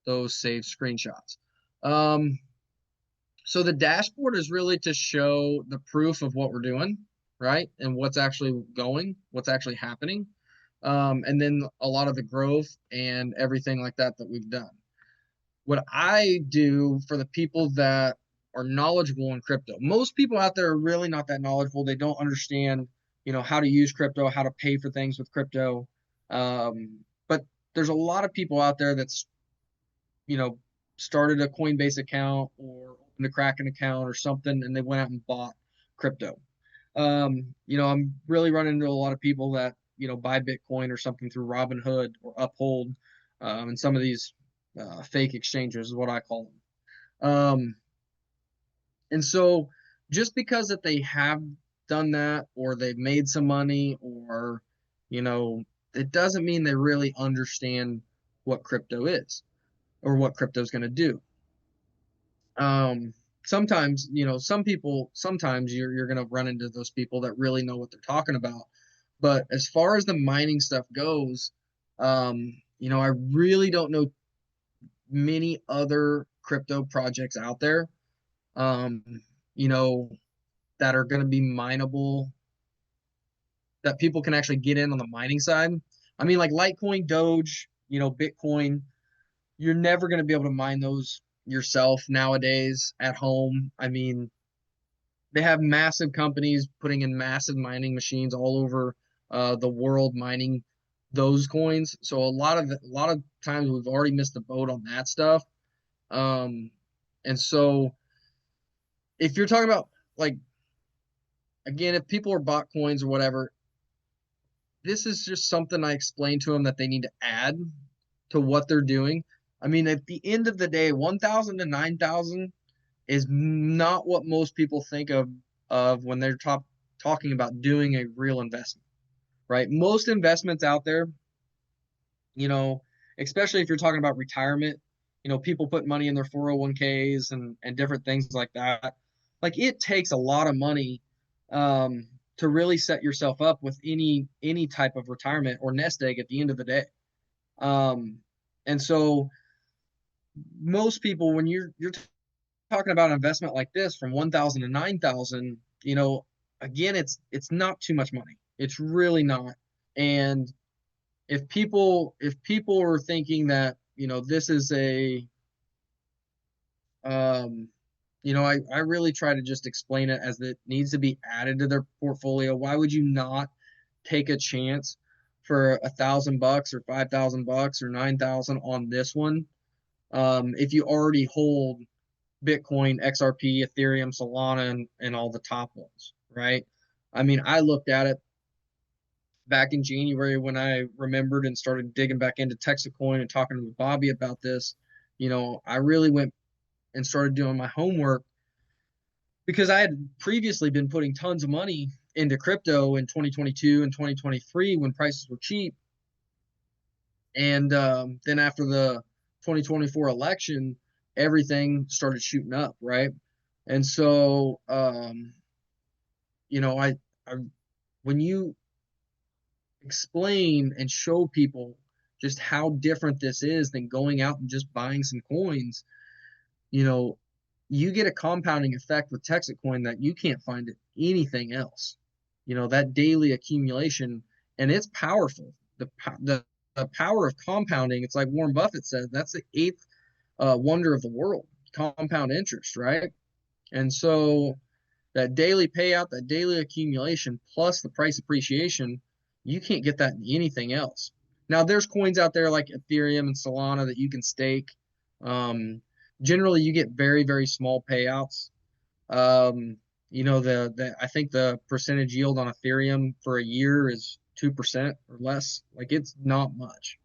those saved screenshots? So the dashboard is really to show the proof of what we're doing, right? And what's actually going, what's actually happening. And then a lot of the growth and everything like that we've done. What I do for the people that are knowledgeable in crypto, most people out there are really not that knowledgeable. They don't understand, how to use crypto, how to pay for things with crypto. But there's a lot of people out there that's, started a Coinbase account or opened a Kraken account or something, and they went out and bought crypto. I'm really running into a lot of people that, buy Bitcoin or something through Robinhood or Uphold, and some of these fake exchanges is what I call them. And so just because that they have done that or they've made some money or, it doesn't mean they really understand what crypto is or what crypto is going to do. Sometimes, some people, sometimes you're going to run into those people that really know what they're talking about. But as far as the mining stuff goes, I really don't know many other crypto projects out there, that are going to be mineable, that people can actually get in on the mining side. I mean, like Litecoin, Doge, Bitcoin, you're never going to be able to mine those yourself nowadays at home. I mean, they have massive companies putting in massive mining machines all over the world mining those coins. So a lot of times we've already missed the boat on that stuff. And so if you're talking about, like, again, if people are bought coins or whatever, this is just something I explained to them that they need to add to what they're doing. I mean, at the end of the day, 1,000 to 9,000 is not what most people think of when they're talking about doing a real investment, right? Most investments out there, especially if you're talking about retirement, people put money in their 401ks and different things like that. Like, it takes a lot of money to really set yourself up with any type of retirement or nest egg at the end of the day. And so most people, when you're talking about an investment like this from 1,000 to 9,000, again, it's not too much money. It's really not. And if people are thinking that, this is um, I really try to just explain it as it needs to be added to their portfolio. Why would you not take a chance for $1,000 or $5,000 or 9,000 on this one? If you already hold Bitcoin, XRP, Ethereum, Solana, and all the top ones, right? I mean, I looked at it back in January when I remembered and started digging back into TEXITcoin and talking with Bobby about this. I really went and started doing my homework because I had previously been putting tons of money into crypto in 2022 and 2023 when prices were cheap. And then after the 2024 election, everything started shooting up, right? And so, I when you explain and show people just how different this is than going out and just buying some coins, you know, you get a compounding effect with TEXITcoin that you can't find at anything else. That daily accumulation, and it's powerful. The power of compounding, it's like Warren Buffett said, that's the eighth wonder of the world, compound interest, right? And so that daily payout, that daily accumulation, plus the price appreciation, you can't get that in anything else. Now, there's coins out there like Ethereum and Solana that you can stake. Generally, you get very, very small payouts. I think the percentage yield on Ethereum for a year is 2% or less. Like, it's not much,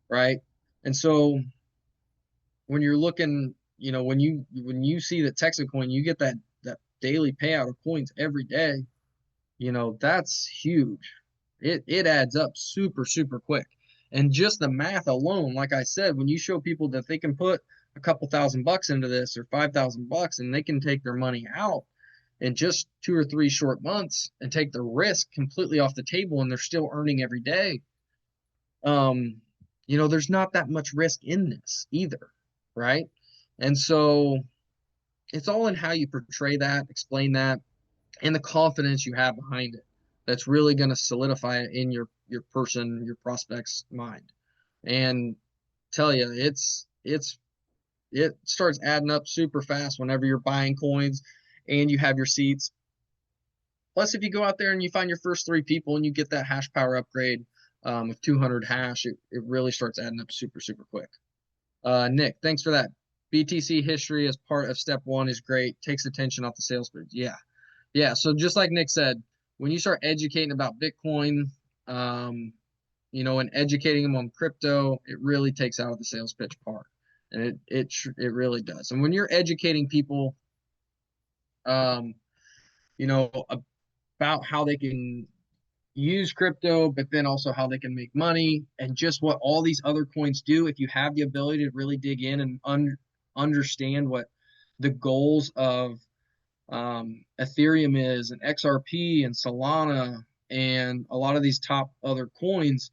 right? And so when you're looking, when you see the TEXITcoin, you get that daily payout of coins every day. That's huge. It adds up super, super quick. And just the math alone, like I said, when you show people that they can put a couple $1,000 into this or $5,000 and they can take their money out in just 2 or 3 short months and take the risk completely off the table and they're still earning every day, there's not that much risk in this either, right? And so it's all in how you portray that, explain that, and the confidence you have behind it. That's really going to solidify it in your prospect's mind. And tell you, it starts adding up super fast whenever you're buying coins and you have your seats. Plus, if you go out there and you find your first 3 people and you get that hash power upgrade of 200 hash, it really starts adding up super, super quick. Nick, thanks for that. BTC history as part of step 1 is great. Takes attention off the sales pitch. Yeah. Yeah. So just like Nick said, when you start educating about Bitcoin, and educating them on crypto, it really takes out of the sales pitch part. And it really does. And when you're educating people, about how they can use crypto, but then also how they can make money and just what all these other coins do. If you have the ability to really dig in and understand what the goals of Ethereum is and XRP and Solana and a lot of these top other coins,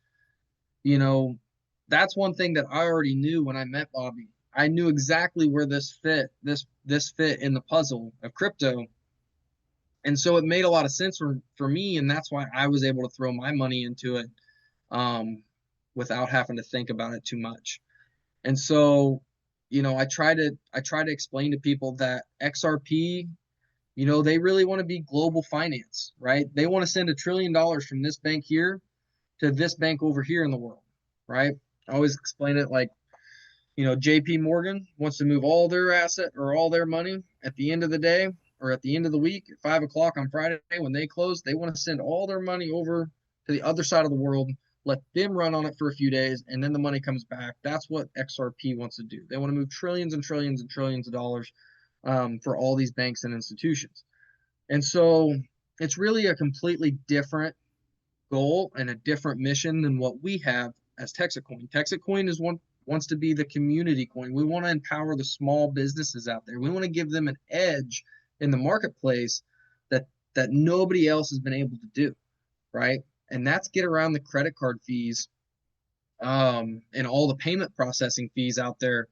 that's one thing that I already knew when I met Bobby. I knew exactly where this fit in the puzzle of crypto. And so it made a lot of sense for me, and that's why I was able to throw my money into it without having to think about it too much. And so, I try to explain to people that XRP, they really want to be global finance, right? They want to send $1 trillion from this bank here to this bank over here in the world, right? I always explain it like, JP Morgan wants to move all their asset or all their money at the end of the day or at the end of the week at 5 o'clock on Friday when they close. They want to send all their money over to the other side of the world, let them run on it for a few days, and then the money comes back. That's what XRP wants to do. They want to move trillions and trillions and trillions of dollars for all these banks and institutions. And so it's really a completely different goal and a different mission than what we have as TEXITcoin. TEXITcoin wants to be the community coin. We want to empower the small businesses out there. We want to give them an edge in the marketplace that nobody else has been able to do, right? And that's get around the credit card fees and all the payment processing fees out there,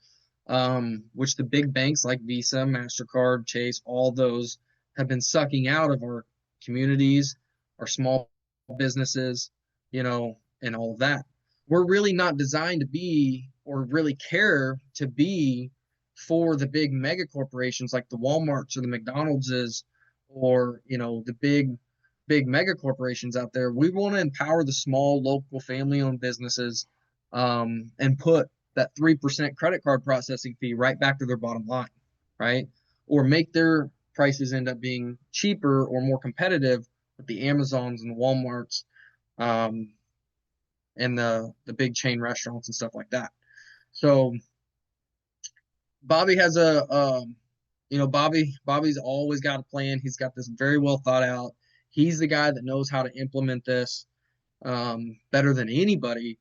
which the big banks like Visa, MasterCard, Chase, all those have been sucking out of our communities, our small businesses. and all of that. We're really not designed to be or really care to be for the big mega corporations like the Walmarts or the McDonald's or, the big mega corporations out there. We want to empower the small local family owned businesses, and put that 3% credit card processing fee right back to their bottom line, right? Or make their prices end up being cheaper or more competitive with the Amazons and the Walmarts, um, and the big chain restaurants and stuff like that. So Bobby has Bobby's always got a plan. He's got this very well thought out. He's the guy that knows how to implement this, better than anybody.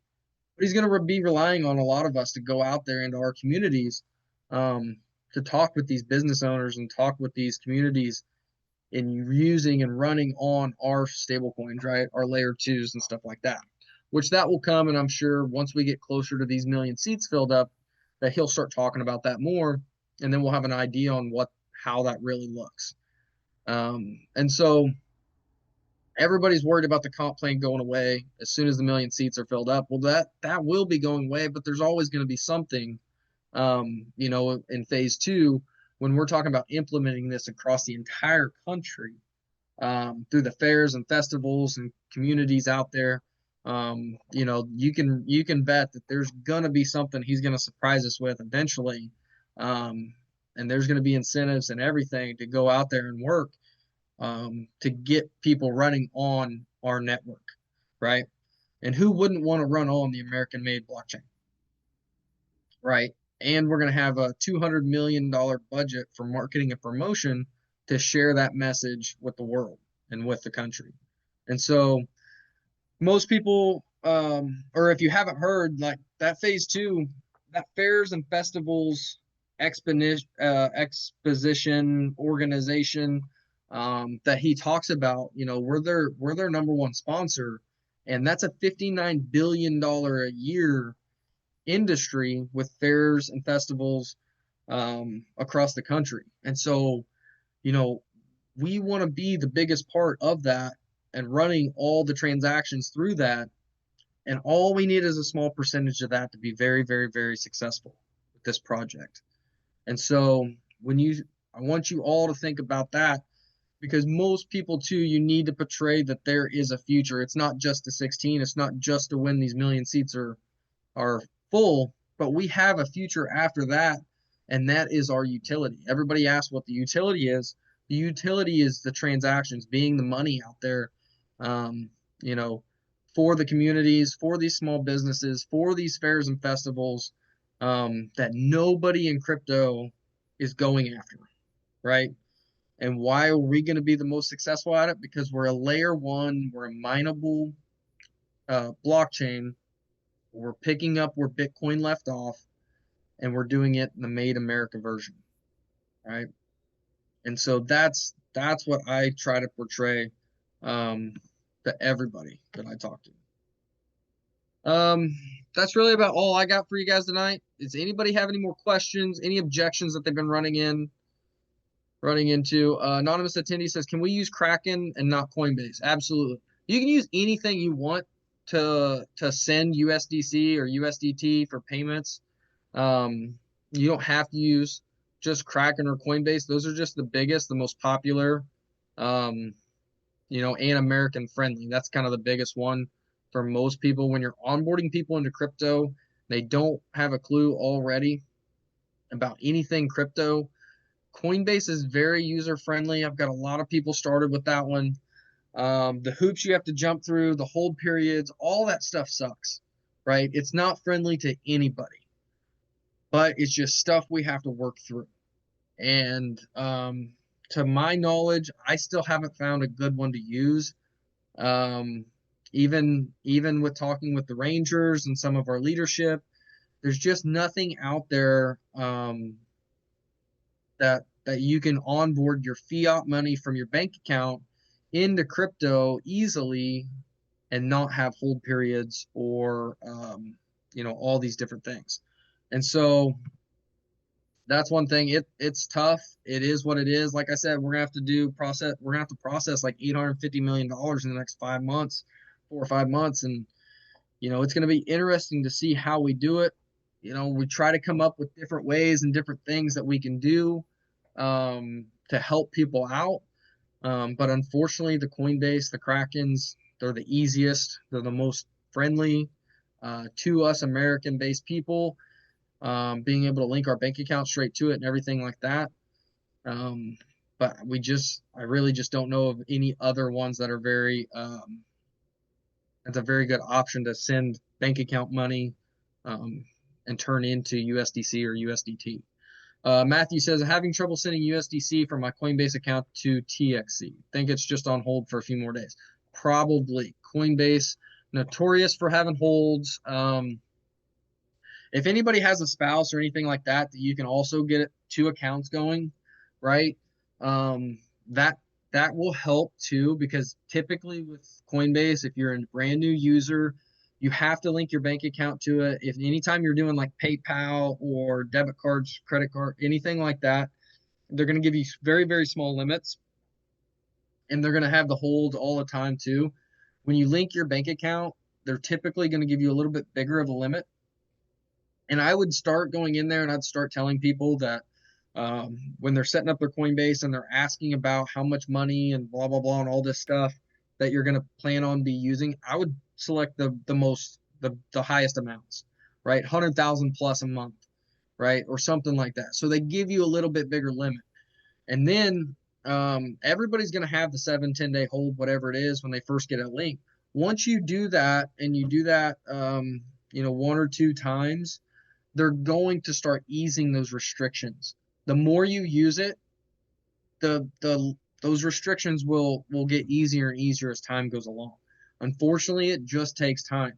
But he's going to be relying on a lot of us to go out there into our communities, to talk with these business owners and talk with these communities in using and running on our stable coins, right? Our layer twos and stuff like that, which that will come. And I'm sure once we get closer to these million seats filled up, that he'll start talking about that more. And then we'll have an idea on how that really looks. And so everybody's worried about the comp plan going away as soon as the million seats are filled up. Well, that will be going away, but there's always going to be something, in phase two, when we're talking about implementing this across the entire country, through the fairs and festivals and communities out there. You can bet that there's gonna be something he's gonna surprise us with eventually, and there's gonna be incentives and everything to go out there and work, to get people running on our network, right? And who wouldn't want to run on the American-made blockchain, right? And we're going to have a $200 million budget for marketing and promotion to share that message with the world and with the country. And so most people, or if you haven't heard, like that phase two, that fairs and festivals exposition organization, that he talks about, we're their number one sponsor, and that's a $59 billion a year industry with fairs and festivals, across the country. And so, we want to be the biggest part of that and running all the transactions through that. And all we need is a small percentage of that to be very, very, very successful with this project. And so I want you all to think about that, because most people too, you need to portray that there is a future. It's not just the 16. It's not just to when these million seats are full, but we have a future after that, and that is our utility. Everybody asks what the utility is. The utility is the transactions, being the money out there, for the communities, for these small businesses, for these fairs and festivals, that nobody in crypto is going after, right? And why are we going to be the most successful at it? Because we're a layer one, we're a mineable blockchain. We're picking up where Bitcoin left off, and we're doing it in the Made America version, right? And so that's what I try to portray, to everybody that I talk to. That's really about all I got for you guys tonight. Does anybody have any more questions, any objections that they've been running into? Anonymous attendee says, can we use Kraken and not Coinbase? Absolutely. You can use anything you want to send USDC or USDT for payments. You don't have to use just Kraken or Coinbase. Those are just the biggest, the most popular, and American friendly. That's kind of the biggest one for most people. When you're onboarding people into crypto, they don't have a clue already about anything crypto. Coinbase is very user friendly. I've got a lot of people started with that one. The hoops you have to jump through, the hold periods, all that stuff sucks, right? It's not friendly to anybody, but it's just stuff we have to work through. And to my knowledge, I still haven't found a good one to use. Even with talking with the Rangers and some of our leadership, there's just nothing out there, that you can onboard your fiat money from your bank account into crypto easily and not have hold periods or all these different things. And so that's one thing. It's tough. It is what it is. Like I said, we're gonna have to process like $850 million in the next 5 months 4 or 5 months, and it's going to be interesting to see how we do it. We try to come up with different ways and different things that we can do to help people out. But unfortunately, the Coinbase, the Krakens, they're the easiest. They're the most friendly to us American-based people, being able to link our bank account straight to it and everything like that. But I really just don't know of any other ones that are that's a very good option to send bank account money and turn into USDC or USDT. Matthew says, having trouble sending USDC from my Coinbase account to TXC. Think it's just on hold for a few more days. Probably. Coinbase, notorious for having holds. If anybody has a spouse or anything like that, you can also get 2 accounts going, right? That will help too, because typically with Coinbase, if you're a brand new user, you have to link your bank account to it. If anytime you're doing like PayPal or debit cards, credit card, anything like that, they're going to give you very, very small limits, and they're going to have the hold all the time too. When you link your bank account, they're typically going to give you a little bit bigger of a limit. And I would start going in there and I'd start telling people that when they're setting up their Coinbase and they're asking about how much money and blah, blah, blah, and all this stuff that you're going to plan on be using, I would select the highest amounts, right? 100,000 plus a month, right? Or something like that. So they give you a little bit bigger limit. And then everybody's going to have the 7-10 day hold, whatever it is, when they first get a link. Once you do that and you do that, 1 or 2 times, they're going to start easing those restrictions. The more you use it, those restrictions will get easier and easier as time goes along. Unfortunately, it just takes time.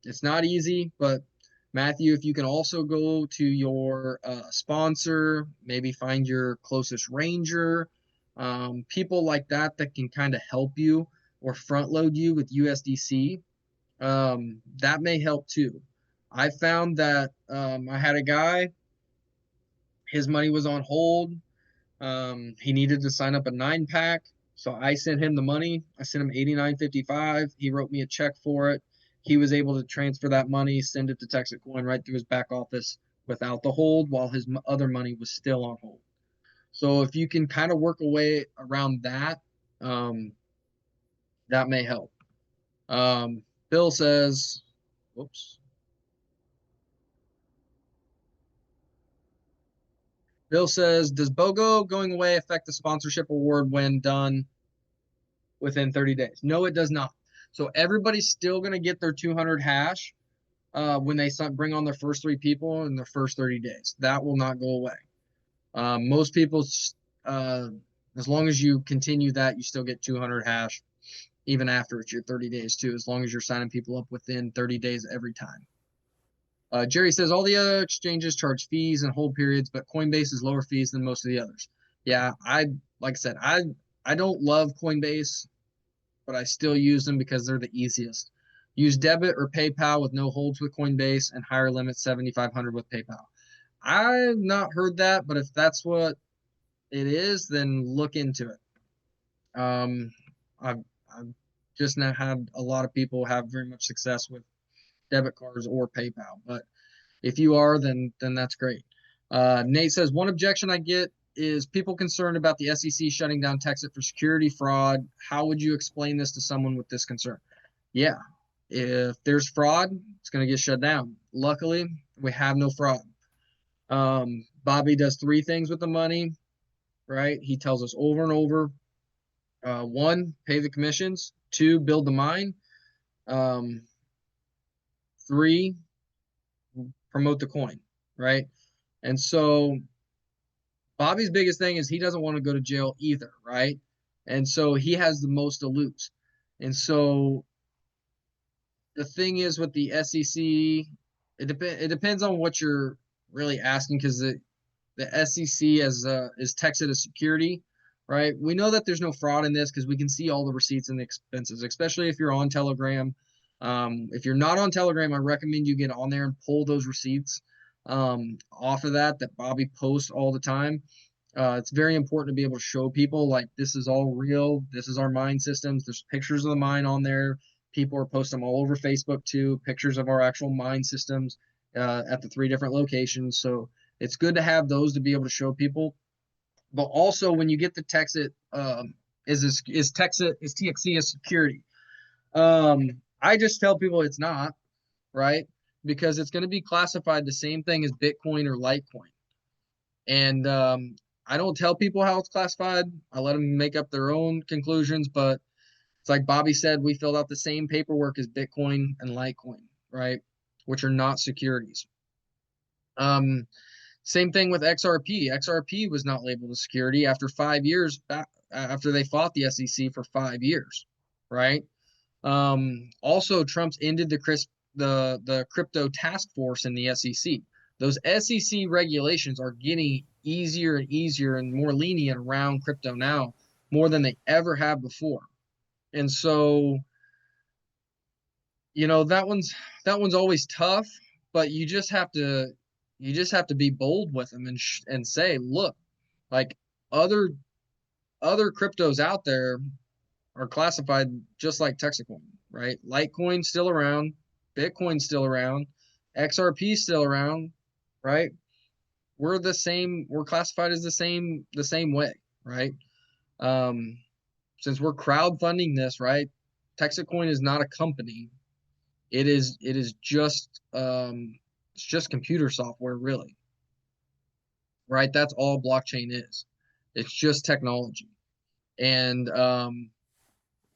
It's not easy, but Matthew, if you can also go to your sponsor, maybe find your closest ranger, people like that can kind of help you or front load you with USDC, that may help too. I found that I had a guy, his money was on hold. He needed to sign up a 9-pack. So I sent him the money. I sent him $89.55. He wrote me a check for it. He was able to transfer that money, send it to TEXITcoin right through his back office without the hold, while his other money was still on hold. So if you can kind of work a way around that, that may help. Bill says, whoops. Bill says, does BOGO going away affect the sponsorship award when done within 30 days? No, it does not. So everybody's still going to get their 200 hash when they bring on their first 3 people in their first 30 days. That will not go away. Most people, as long as you continue that, you still get 200 hash, even after it's your 30 days too, as long as you're signing people up within 30 days every time. Jerry says, all the other exchanges charge fees and hold periods, but Coinbase is lower fees than most of the others. Yeah, like I said, I don't love Coinbase, but I still use them because they're the easiest. Use debit or PayPal with no holds with Coinbase and higher limit 7,500 with PayPal. I've not heard that, but if that's what it is, then look into it. I've just not had a lot of people have very much success with debit cards or PayPal, but if you are, then that's great. Nate says, one objection I get is people concerned about the SEC shutting down Texit for security fraud. How would you explain this to someone with this concern? Yeah, if there's fraud, it's going to get shut down. Luckily, we have no fraud. Bobby does 3 things with the money, right? He tells us over and over. 1, pay the commissions. 2, build the mine. 3, promote the coin, right? And so Bobby's biggest thing is he doesn't want to go to jail either, right? And so he has the most to lose. And so the thing is with the SEC, it depends on what you're really asking, because the SEC is Texit a security, right? We know that there's no fraud in this because we can see all the receipts and the expenses, especially if you're on Telegram. If you're not on Telegram, I recommend you get on there and pull those receipts off of that Bobby posts all the time. It's very important to be able to show people like this is all real. This is our mine systems. There's pictures of the mine on there. People are posting them all over Facebook too, pictures of our actual mine systems at the 3 different locations. So it's good to have those to be able to show people. But also when you get the Texit, is TXC a security? I just tell people it's not, right? Because it's going to be classified the same thing as Bitcoin or Litecoin. And I don't tell people how it's classified. I let them make up their own conclusions. But it's like Bobby said, we filled out the same paperwork as Bitcoin and Litecoin, right? Which are not securities. Same thing with XRP. XRP was not labeled a security after 5 years after they fought the SEC for 5 years, right? Also, Trump's ended the crypto task force in the SEC. Those SEC regulations are getting easier and easier and more lenient around crypto now, more than they ever have before. And so, that one's always tough, but you just have to be bold with them and say, look, like other cryptos out there are classified just like Texcoin, right? Litecoin's still around, Bitcoin's still around, XRP's still around, right? We're the same. We're classified as the same way, right? Since we're crowdfunding this, right? TEXITcoin is not a company. It is just it's just computer software, really, right? That's all blockchain is. It's just technology, and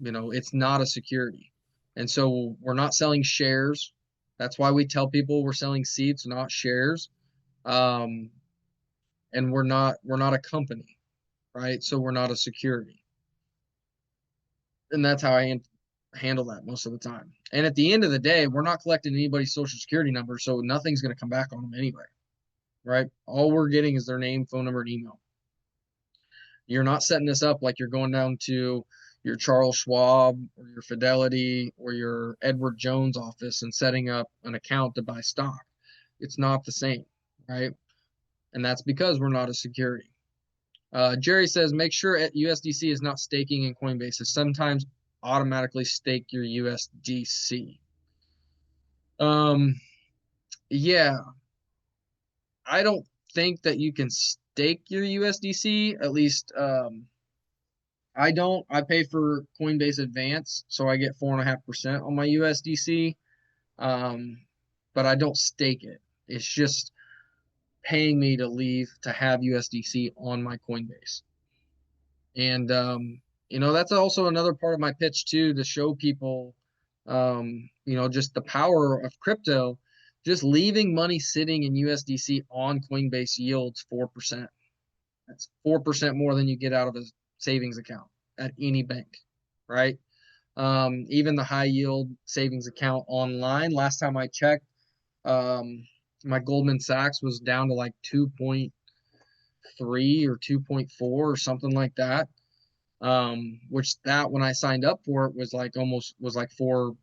it's not a security. And so we're not selling shares. That's why we tell people we're selling seats, not shares. And we're not a company, right? So we're not a security. And that's how I handle that most of the time. And at the end of the day, we're not collecting anybody's social security number, so nothing's going to come back on them anyway, right? All we're getting is their name, phone number, and email. You're not setting this up like you're going down to your Charles Schwab or your Fidelity or your Edward Jones office and setting up an account to buy stock. It's not the same, right? And that's because we're not a security. Jerry says, make sure USDC is not staking in Coinbase. Sometimes automatically stake your USDC. Yeah, I don't think that you can stake your USDC. At least, I don't. I pay for Coinbase Advance, so I get 4.5% on my USDC. But I don't stake it. It's just paying me to have USDC on my Coinbase. And that's also another part of my pitch too, to show people just the power of crypto. Just leaving money sitting in USDC on Coinbase yields 4%. That's 4% more than you get out of a savings account at any bank, right? Even the high yield savings account online, last time I checked, my Goldman Sachs was down to like 2.3 or 2.4 or something like that. Which when I signed up for it was like 4.5%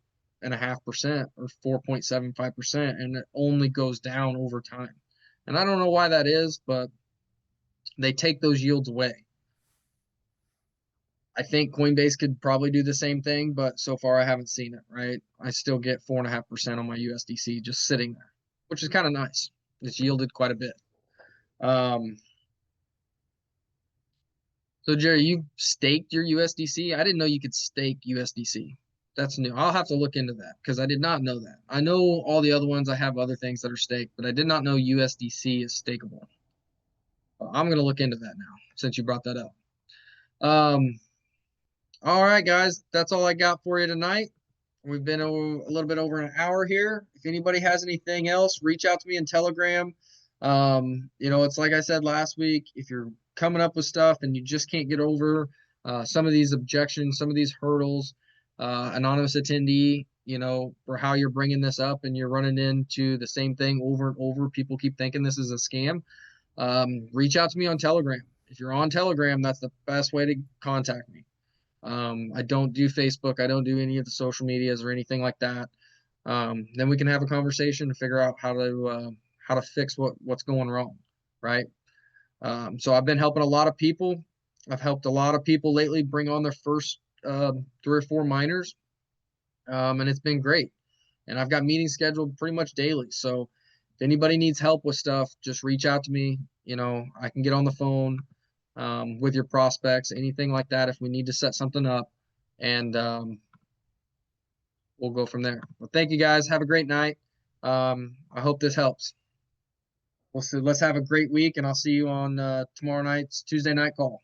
or 4.75%, and it only goes down over time. And I don't know why that is, but they take those yields away. I think Coinbase could probably do the same thing, but so far I haven't seen it, right? I still get 4.5% on my USDC just sitting there, which is kind of nice. It's yielded quite a bit. So Jerry, you staked your USDC? I didn't know you could stake USDC. That's new. I'll have to look into that because I did not know that. I know all the other ones. I have other things that are staked, but I did not know USDC is stakeable. I'm going to look into that now since you brought that up. All right, guys, that's all I got for you tonight. We've been a little bit over an hour here. If anybody has anything else, reach out to me in Telegram. It's like I said last week, if you're coming up with stuff and you just can't get over some of these objections, some of these hurdles, anonymous attendee, for how you're bringing this up and you're running into the same thing over and over, people keep thinking this is a scam, reach out to me on Telegram. If you're on Telegram, that's the best way to contact me. I don't do Facebook. I don't do any of the social medias or anything like that. Then we can have a conversation to figure out how to fix what's going wrong, right? So I've been helping a lot of people. I've helped a lot of people lately bring on their first 3 or 4 miners, and it's been great. And I've got meetings scheduled pretty much daily. So if anybody needs help with stuff, just reach out to me. I can get on the phone with your prospects, anything like that, if we need to set something up, and we'll go from there. Well, thank you guys. Have a great night. I hope this helps. Let's have a great week, and I'll see you on tomorrow night's Tuesday night call.